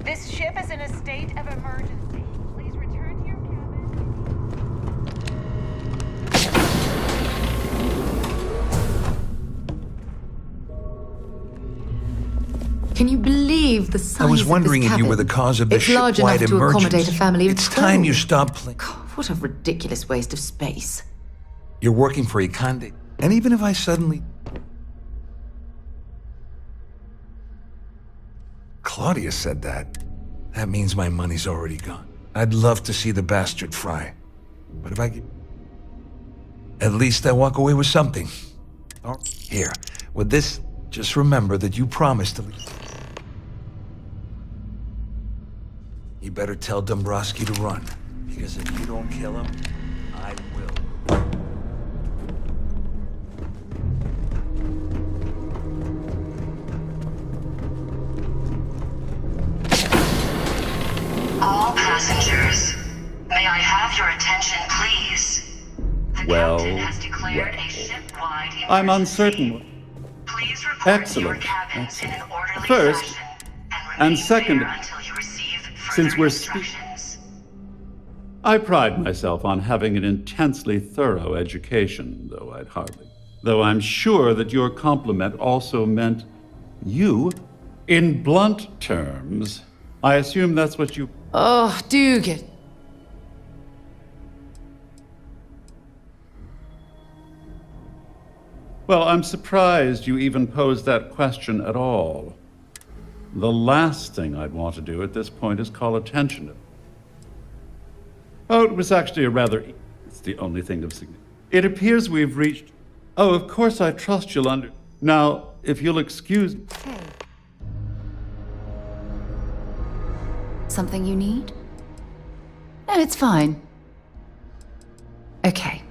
[SPEAKER 23] This ship is in a state of emergency. Please return to your
[SPEAKER 2] Can you believe the size
[SPEAKER 16] I was
[SPEAKER 2] of
[SPEAKER 16] wondering
[SPEAKER 2] this
[SPEAKER 16] if you
[SPEAKER 2] cabin?
[SPEAKER 16] were the cause of the
[SPEAKER 2] It's large
[SPEAKER 16] ship-wide
[SPEAKER 2] enough to accommodate a
[SPEAKER 16] emergency.
[SPEAKER 2] family of
[SPEAKER 16] It's time
[SPEAKER 2] 12.
[SPEAKER 16] you stop playing.
[SPEAKER 2] What a ridiculous waste of space.
[SPEAKER 16] You're working for Ikande. And even if I suddenly... Claudia said that. That means my money's already gone. I'd love to see the bastard fry. But if I get... At least I walk away with something. Oh, here, with this, just remember that you promised to leave. You better tell Dombrowski to run, because if you don't kill him, I will.
[SPEAKER 22] All passengers, may I have your attention, please?
[SPEAKER 3] Well,
[SPEAKER 22] Has declared
[SPEAKER 3] well.
[SPEAKER 22] a ship-wide emergency.
[SPEAKER 3] I'm uncertain.
[SPEAKER 22] Please report
[SPEAKER 3] Excellent.
[SPEAKER 22] to your cabins in an orderly
[SPEAKER 3] First,
[SPEAKER 22] fashion
[SPEAKER 3] and second,
[SPEAKER 22] there until you receive further
[SPEAKER 3] since we're speaking... I pride myself on having an intensely thorough education, though I'm sure that your compliment also meant you. In blunt terms, I assume that's what you...
[SPEAKER 2] Oh, do get...
[SPEAKER 3] Well, I'm surprised you even posed that question at all. The last thing I'd want to do at this point is call attention to it. Oh, it was actually a rather... It's the only thing of significance. It appears we've reached... Oh, of course I trust you'll under... Now, if you'll excuse...
[SPEAKER 2] Something you need? No, it's fine. Okay.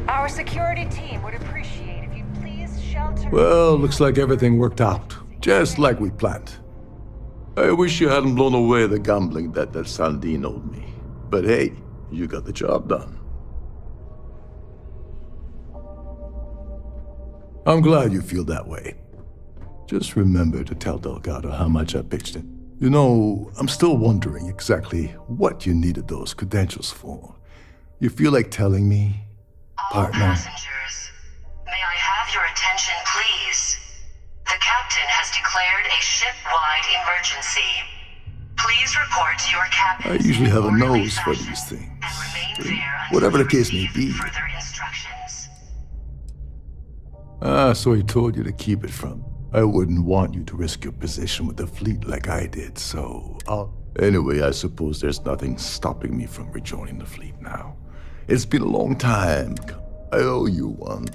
[SPEAKER 23] Our security team would appreciate if you'd please shelter...
[SPEAKER 10] Well, looks like everything worked out, just like we planned. I wish you hadn't blown away the gambling debt that Sandine owed me. But hey, you got the job done. I'm glad you feel that way. Just remember to tell Delgado how much I pitched in. You know, I'm still wondering exactly what you needed those credentials for. You feel like telling me, partner?
[SPEAKER 22] Passengers, may I have your attention, please? The captain has declared a ship-wide emergency. Please report to your captain.
[SPEAKER 10] I usually have a nose for these things. Whatever the case may be.
[SPEAKER 22] Further instructions.
[SPEAKER 10] So he told you to keep it from. I wouldn't want you to risk your position with the fleet like I did, so Anyway, I suppose there's nothing stopping me from rejoining the fleet now. It's been a long time. I owe you one.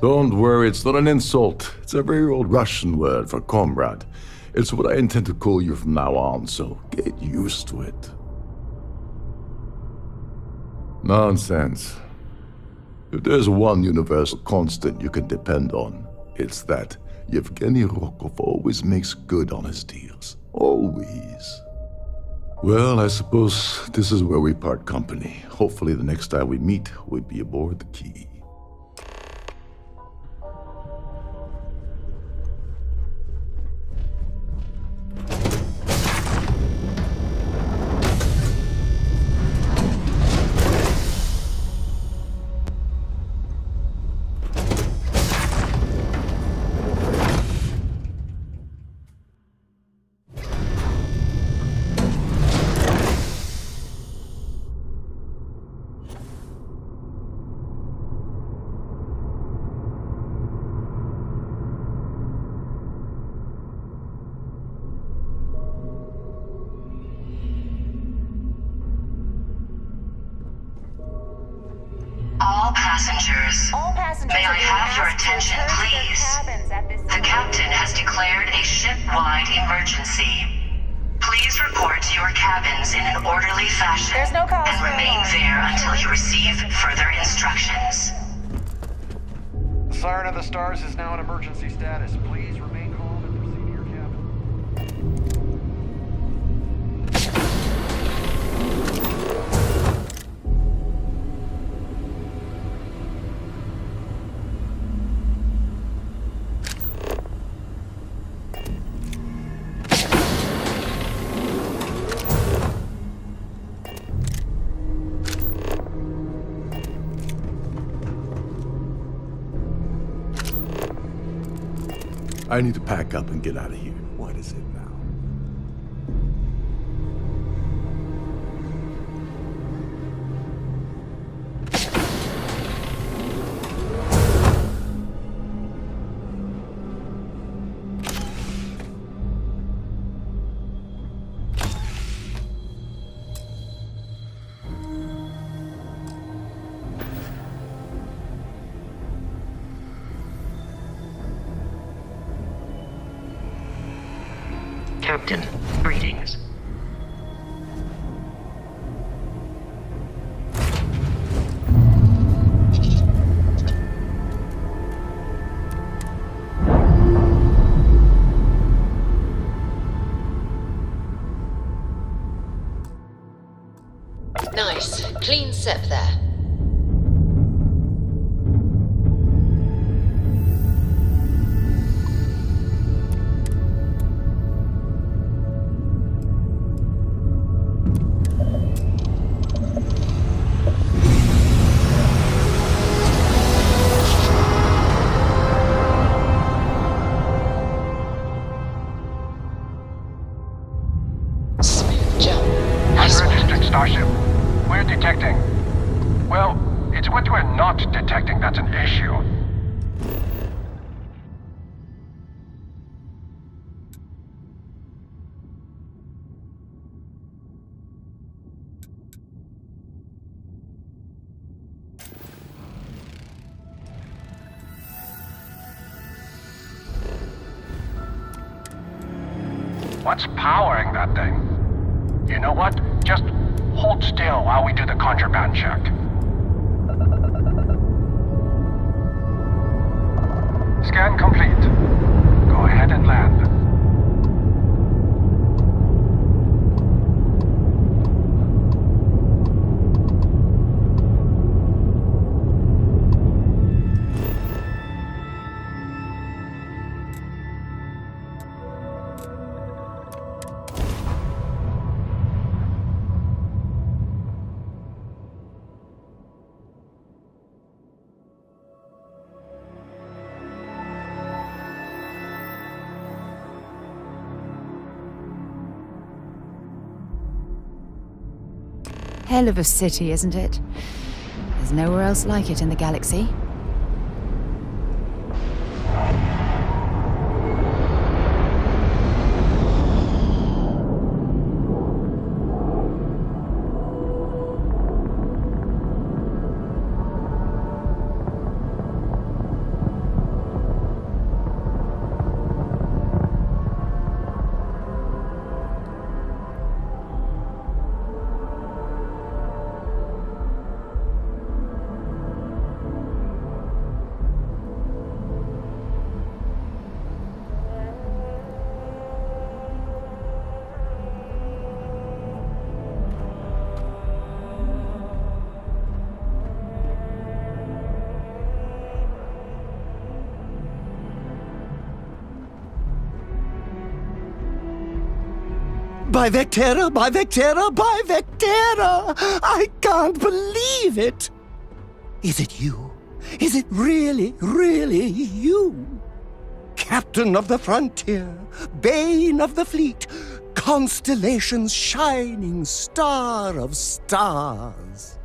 [SPEAKER 10] Don't worry, it's not an insult. It's a very old Russian word for comrade. It's what I intend to call you from now on, so get used to it. Nonsense. If there's one universal constant you can depend on, it's that Yevgeny Rokov always makes good on his deals. Always. Well, I suppose this is where we part company. Hopefully the next time we meet, we'll be aboard the Key.
[SPEAKER 22] All passengers, may I have your attention, please? The captain has declared a ship-wide emergency. Please report to your cabins in an orderly fashion and remain there until you receive further instructions.
[SPEAKER 13] The Siren of the Stars is now in emergency status. Please remain calm and proceed to your cabin.
[SPEAKER 10] I need to pack up and get out of here. What is it now?
[SPEAKER 6] Captain, greetings.
[SPEAKER 4] Nice. Clean set there.
[SPEAKER 5] Starship. We're detecting. Well, it's what we're not detecting that's an issue. What's powering that thing? You know what? Just hold still while we do the contraband check. Scan complete. Go ahead and land.
[SPEAKER 2] hell of a city, isn't it? There's nowhere else like it in the galaxy.
[SPEAKER 7] By Vectera, by Vectera, by Vectera! I can't believe it! Is it you? Is it really, really you? Captain of the frontier, bane of the fleet, constellation's shining star of stars.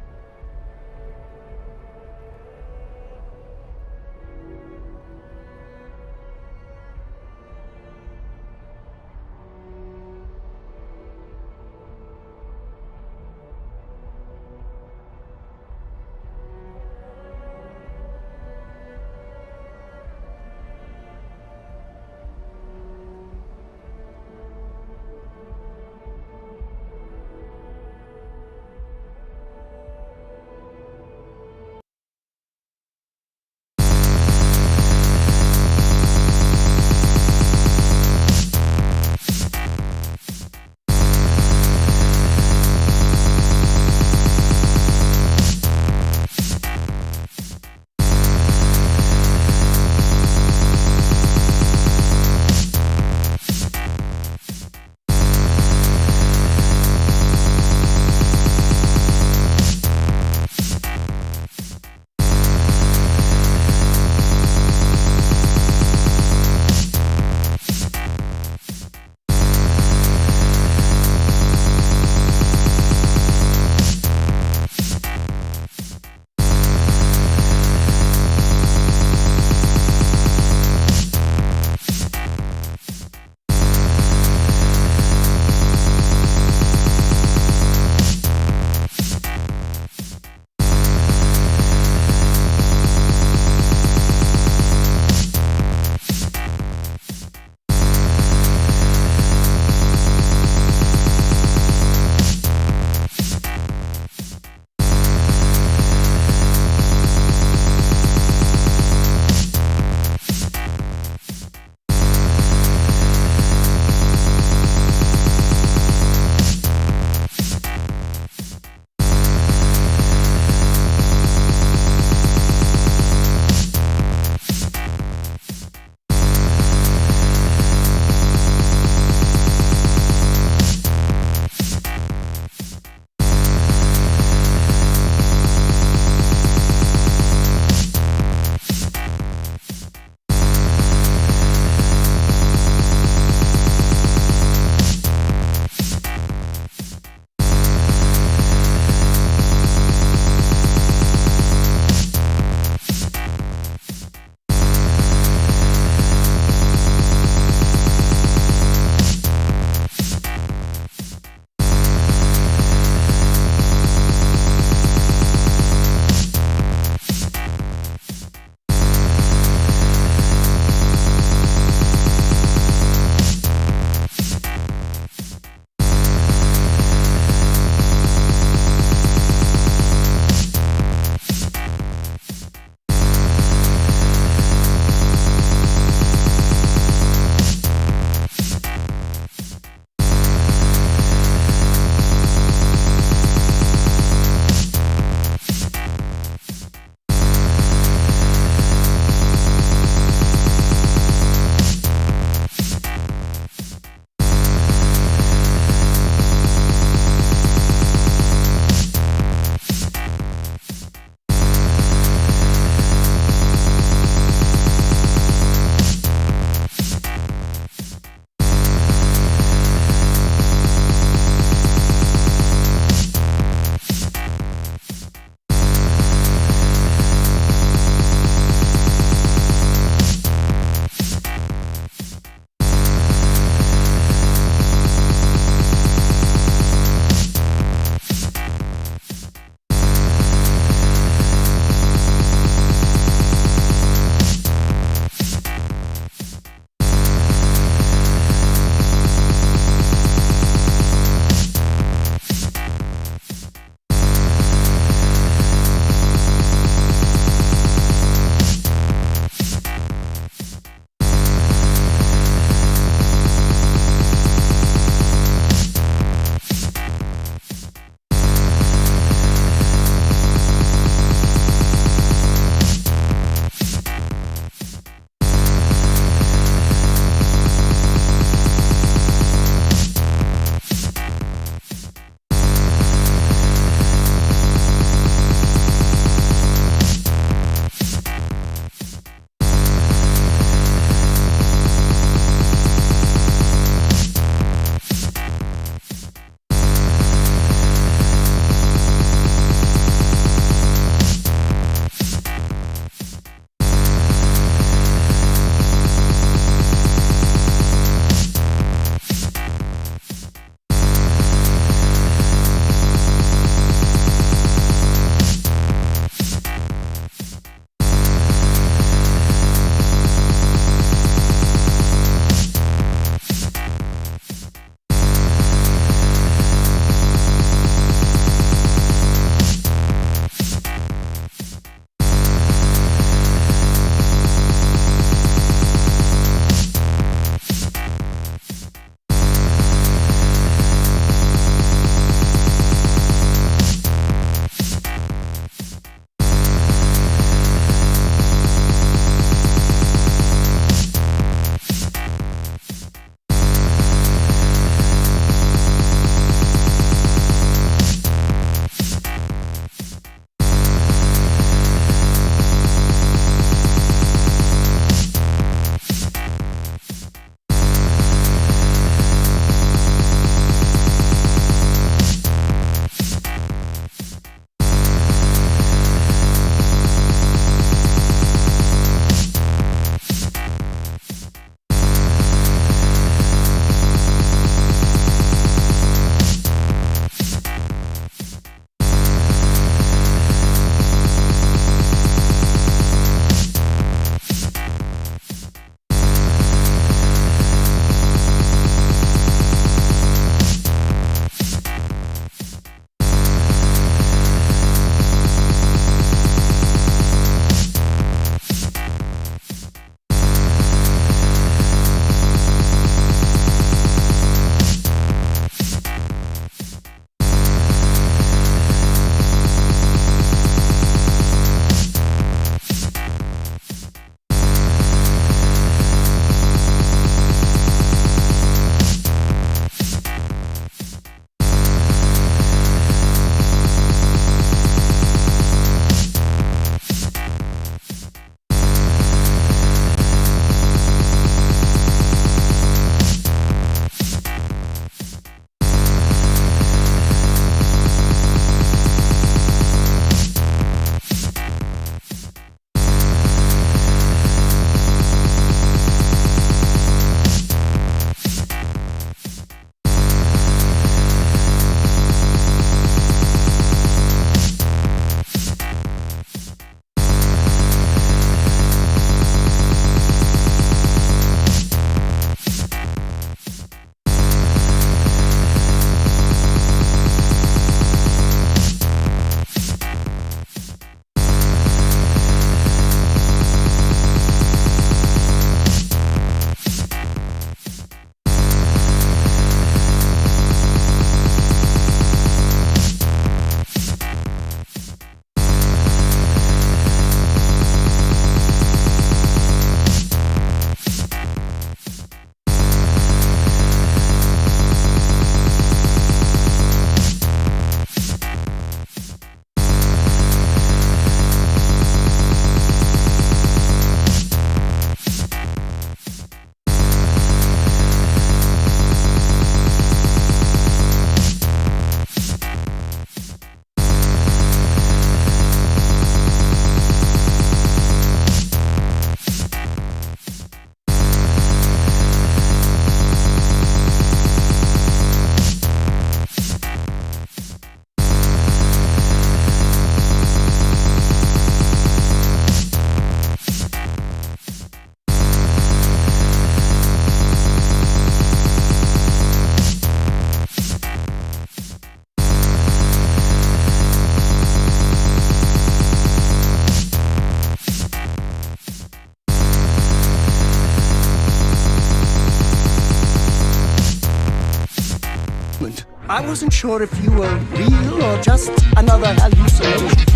[SPEAKER 7] I wasn't sure if you were real or just another hallucination.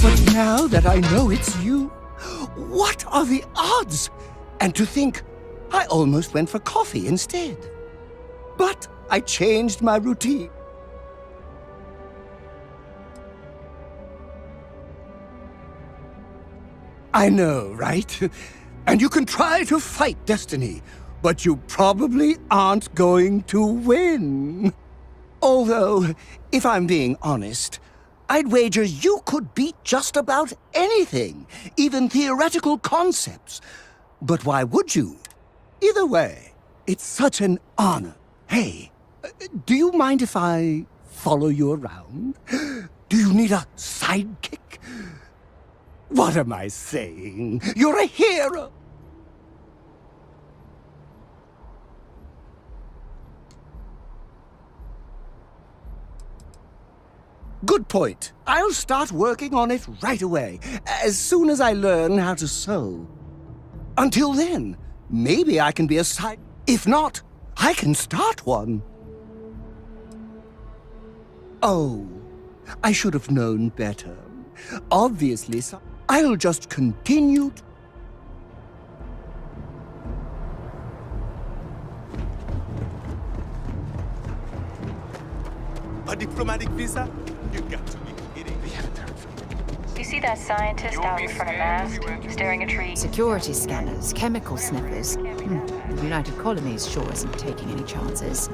[SPEAKER 7] But now that I know it's you, what are the odds? And to think, I almost went for coffee instead. But I changed my routine. I know, right? And you can try to fight destiny, but you probably aren't going to win. Although, if I'm being honest, I'd wager you could beat just about anything, even theoretical concepts. But why would you? Either way, it's such an honor. Hey, do you mind if I follow you around? Do you need a sidekick? What am I saying? You're a hero! Good point. I'll start working on it right away, as soon as I learn how to sew. Until then, maybe I can be a side... If not, I can start one. Oh, I should have known better. Obviously, I'll just continue to...
[SPEAKER 8] A diplomatic visa? You got to be kidding me.
[SPEAKER 23] You see that scientist out in front of mast, staring at trees?
[SPEAKER 2] Security scanners, chemical sniffers. The United Colonies sure isn't taking any chances.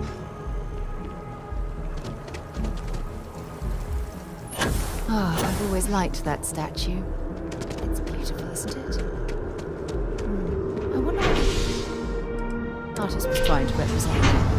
[SPEAKER 2] I've always liked that statue. It's beautiful, isn't it? I wonder what the artist was trying to represent.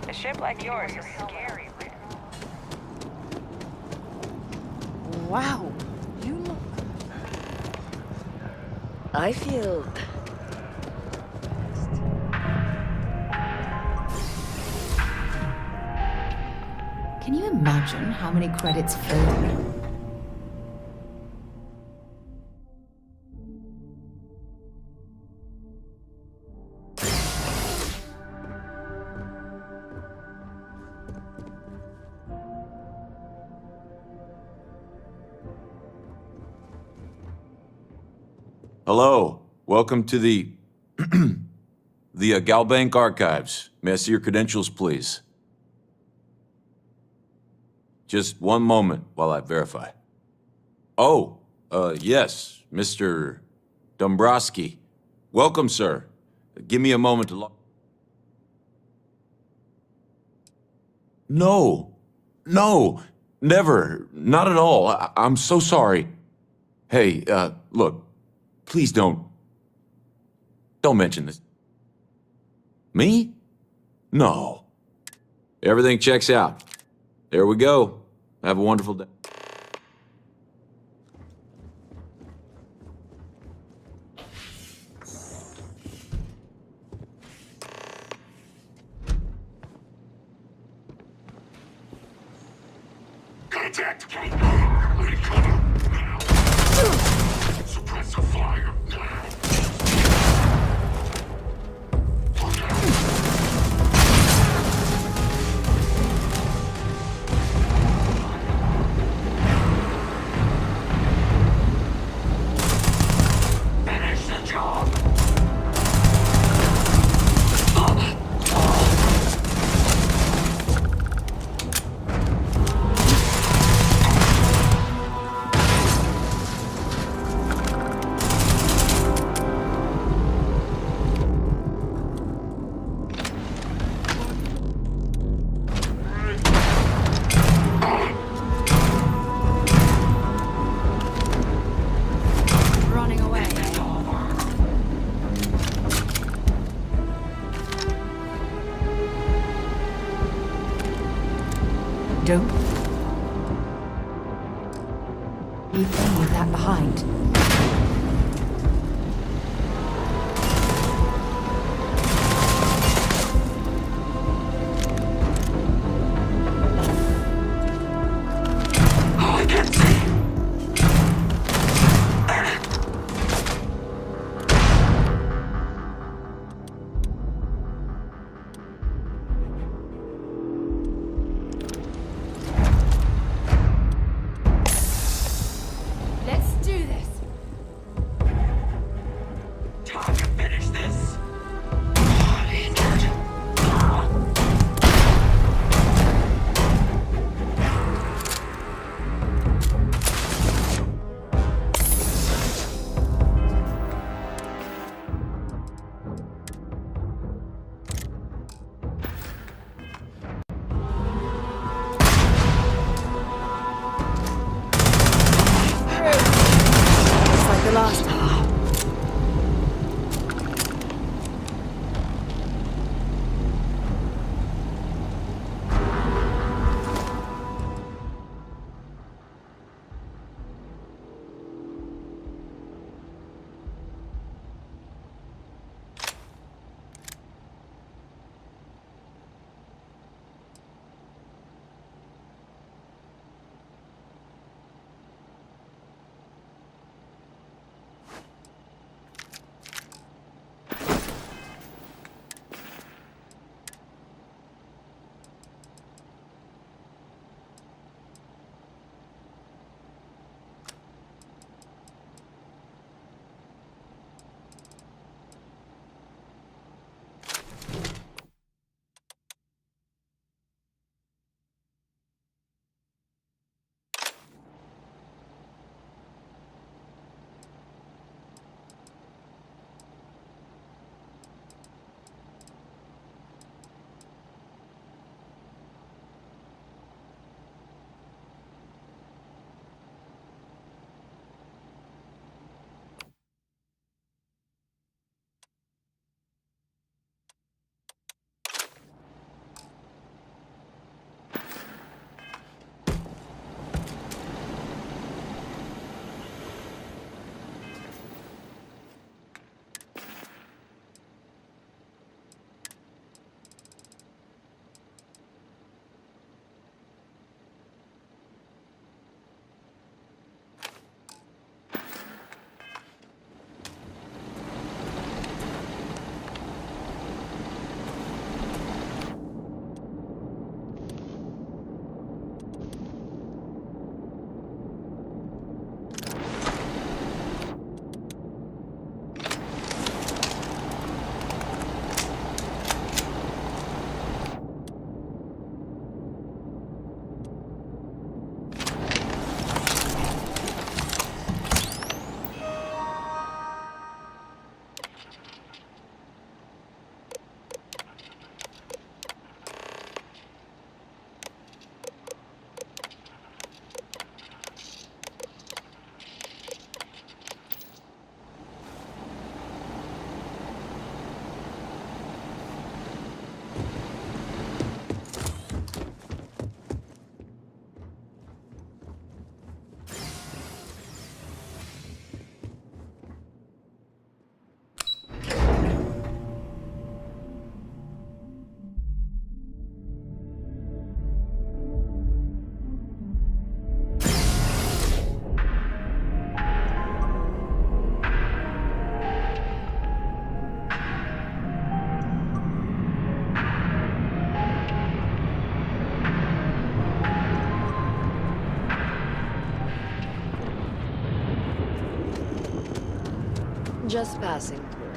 [SPEAKER 23] A ship like yours is scary.
[SPEAKER 1] Wow, you look... I feel...
[SPEAKER 2] Can you imagine how many credits further?
[SPEAKER 9] Hello, welcome to the Galbank Archives. May I see your credentials, please? Just one moment while I verify. Oh, yes, Mr. Dombrowski. Welcome, sir. Give me a moment to log... No, never, not at all. I'm so sorry. Hey, look. Please don't mention this. Me? No. Everything checks out. There we go. Have a wonderful day.
[SPEAKER 11] Contact. Ready, cover. Now. Suppress the fire. Now. Finish the job.
[SPEAKER 2] Running away. Don't leave any of that behind.
[SPEAKER 11] time to finish this. Injured.
[SPEAKER 15] Just like the last time.
[SPEAKER 1] Just passing through.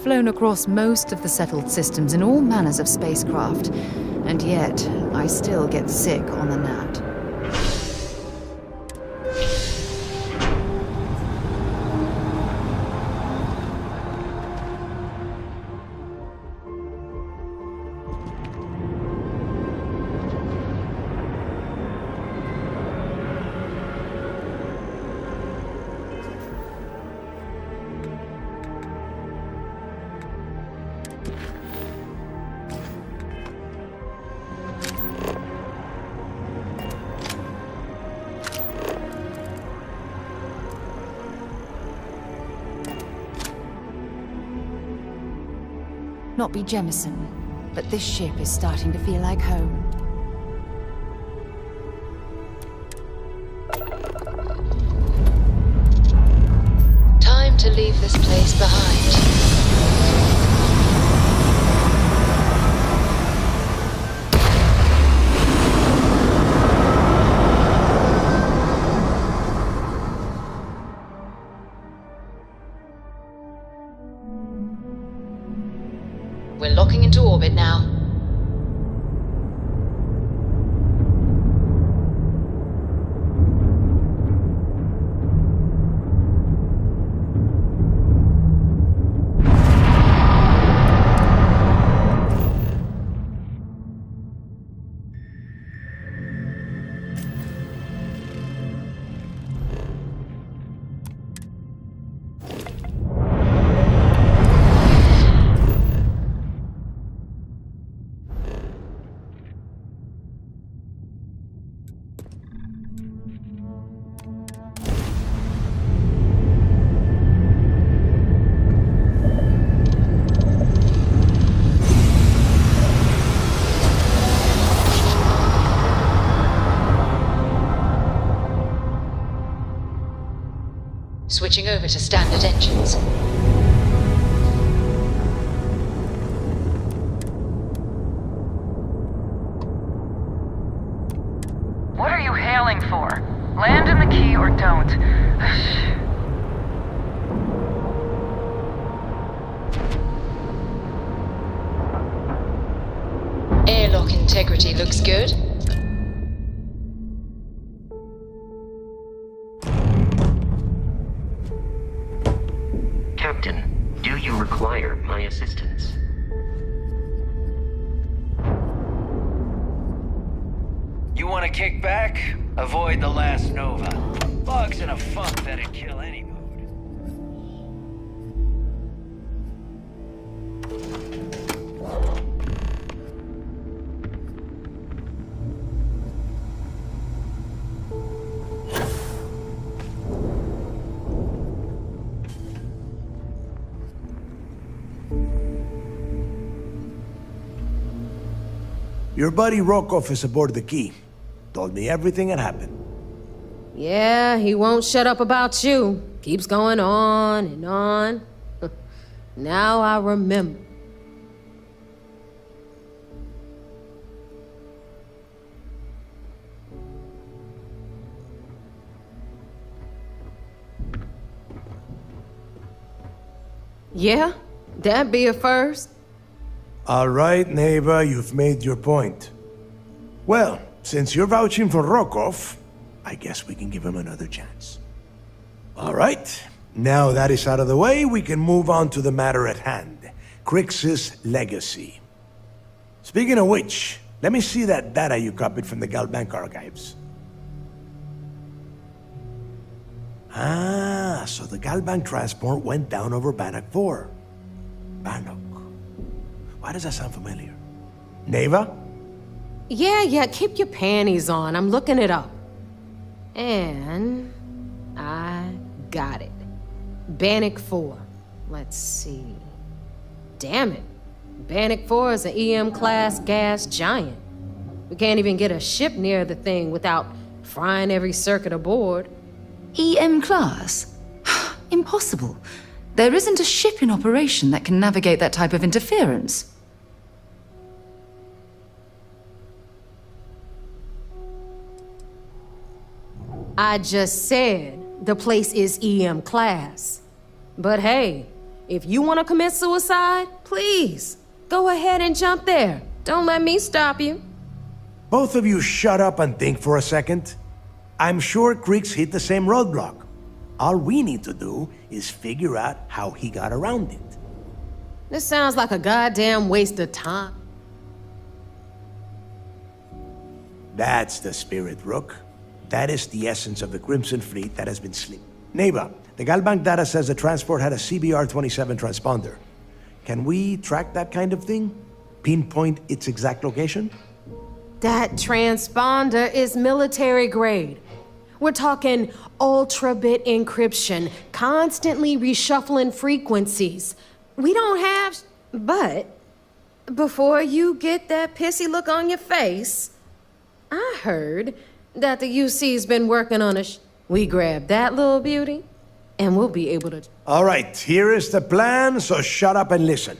[SPEAKER 2] flown across most of the settled systems in all manners of spacecraft, and yet I still get sick on the gnat. Not be Jemison, but this ship is starting to feel like home.
[SPEAKER 4] Time to leave this place behind. We're locking into orbit now. Switching over to standard engines.
[SPEAKER 23] What are you hailing for? Land in the key or don't.
[SPEAKER 4] Airlock integrity looks good.
[SPEAKER 6] Captain, do you require my assistance?
[SPEAKER 14] You want to kick back? Avoid the last Nova. Bugs in a funk that'd kill any mood.
[SPEAKER 17] Your buddy Rokov is aboard the Key. Told me everything that happened.
[SPEAKER 19] Yeah, he won't shut up about you. Keeps going on and on. Now I remember. Yeah, that'd be a first.
[SPEAKER 17] All right, Neva, you've made your point. Well, since you're vouching for Rokov, I guess we can give him another chance. All right, now that is out of the way, we can move on to the matter at hand. Crix's legacy. Speaking of which, let me see that data you copied from the Galbank archives. Ah, so the Galbank transport went down over Bannock 4. Bannock. Why does that sound familiar? Neva?
[SPEAKER 19] Yeah, keep your panties on. I'm looking it up. And I got it. Bannock 4. Let's see. Damn it. Bannock 4 is an EM-class gas giant. We can't even get a ship near the thing without frying every circuit aboard.
[SPEAKER 2] EM-class? Impossible. There isn't a ship in operation that can navigate that type of interference.
[SPEAKER 19] I just said the place is EM class. But hey, If you want to commit suicide, please, go ahead and jump there. Don't let me stop you.
[SPEAKER 17] Both of you shut up and think for a second. I'm sure Creeks hit the same roadblock. All we need to do is figure out how he got around it.
[SPEAKER 19] This sounds like a goddamn waste of time.
[SPEAKER 17] That's the spirit, Rook. That is the essence of the Crimson Fleet that has been sleeping. Neighbor, the Galbank data says the transport had a CBR-27 transponder. Can we track that kind of thing? Pinpoint its exact location?
[SPEAKER 19] That transponder is military grade. We're talking ultra-bit encryption, constantly reshuffling frequencies. We don't have... But before you get that pissy look on your face, I heard that the UC's been working on we grab that little beauty, and we'll be able to...
[SPEAKER 17] All right, here is the plan, so shut up and listen.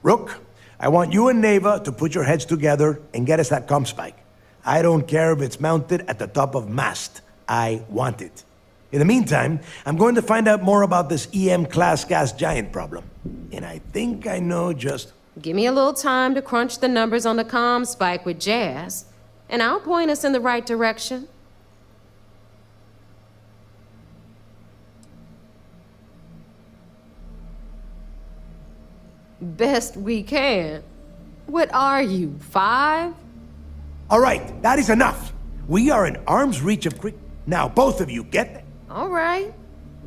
[SPEAKER 17] Rook, I want you and Neva to put your heads together and get us that comm spike. I don't care if it's mounted at the top of mast. I want it. In the meantime, I'm going to find out more about this EM-class gas giant problem. And I think I know just...
[SPEAKER 19] Give me a little time to crunch the numbers on the comm spike with Jazz, and I'll point us in the right direction. Best we can. What are you, 5?
[SPEAKER 17] All right, that is enough. We are in arm's reach of Creek. Now, both of you, get that?
[SPEAKER 19] All right,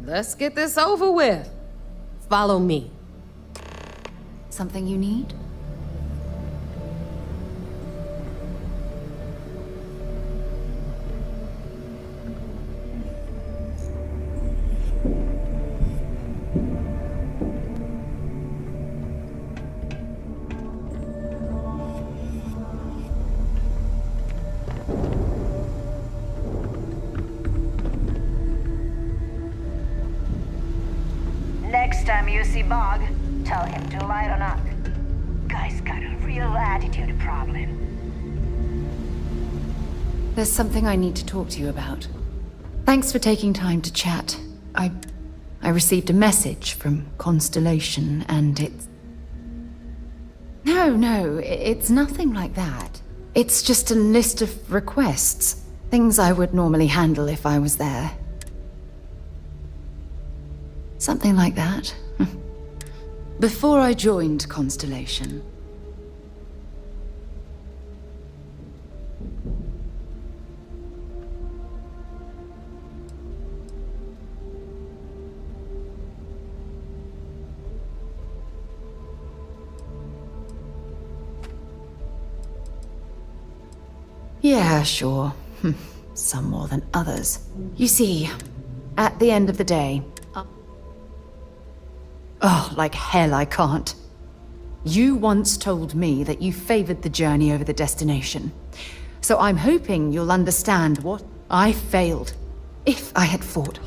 [SPEAKER 19] let's get this over with. Follow me.
[SPEAKER 2] Something you need?
[SPEAKER 12] Next time you see Bog, tell him to lighten up. Guy's got a real attitude problem.
[SPEAKER 2] There's something I need to talk to you about. Thanks for taking time to chat. I received a message from Constellation, and it's... No, it's nothing like that. It's just a list of requests. Things I would normally handle if I was there. Something like that. Before I joined Constellation. Yeah, sure. Some more than others. You see, at the end of the day... Oh, like hell I can't. You once told me that you favored the journey over the destination. So I'm hoping you'll understand what I failed. If I had fought.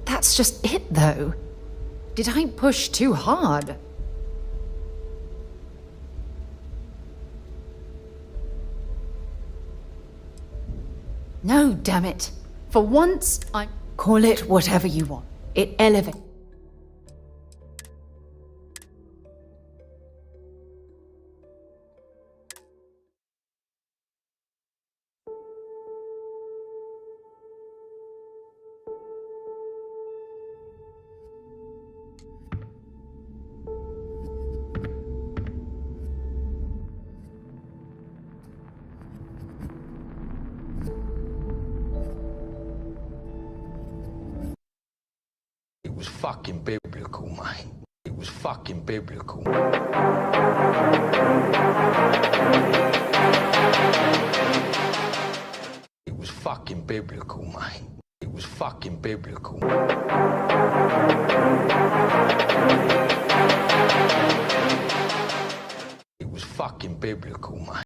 [SPEAKER 2] That's just it, though. Did I push too hard? No, damn it. For once, I call it whatever you want. It elevates.
[SPEAKER 16] It was fucking biblical, man. It was fucking biblical. It was fucking biblical, man. It was fucking biblical. It was fucking biblical, man.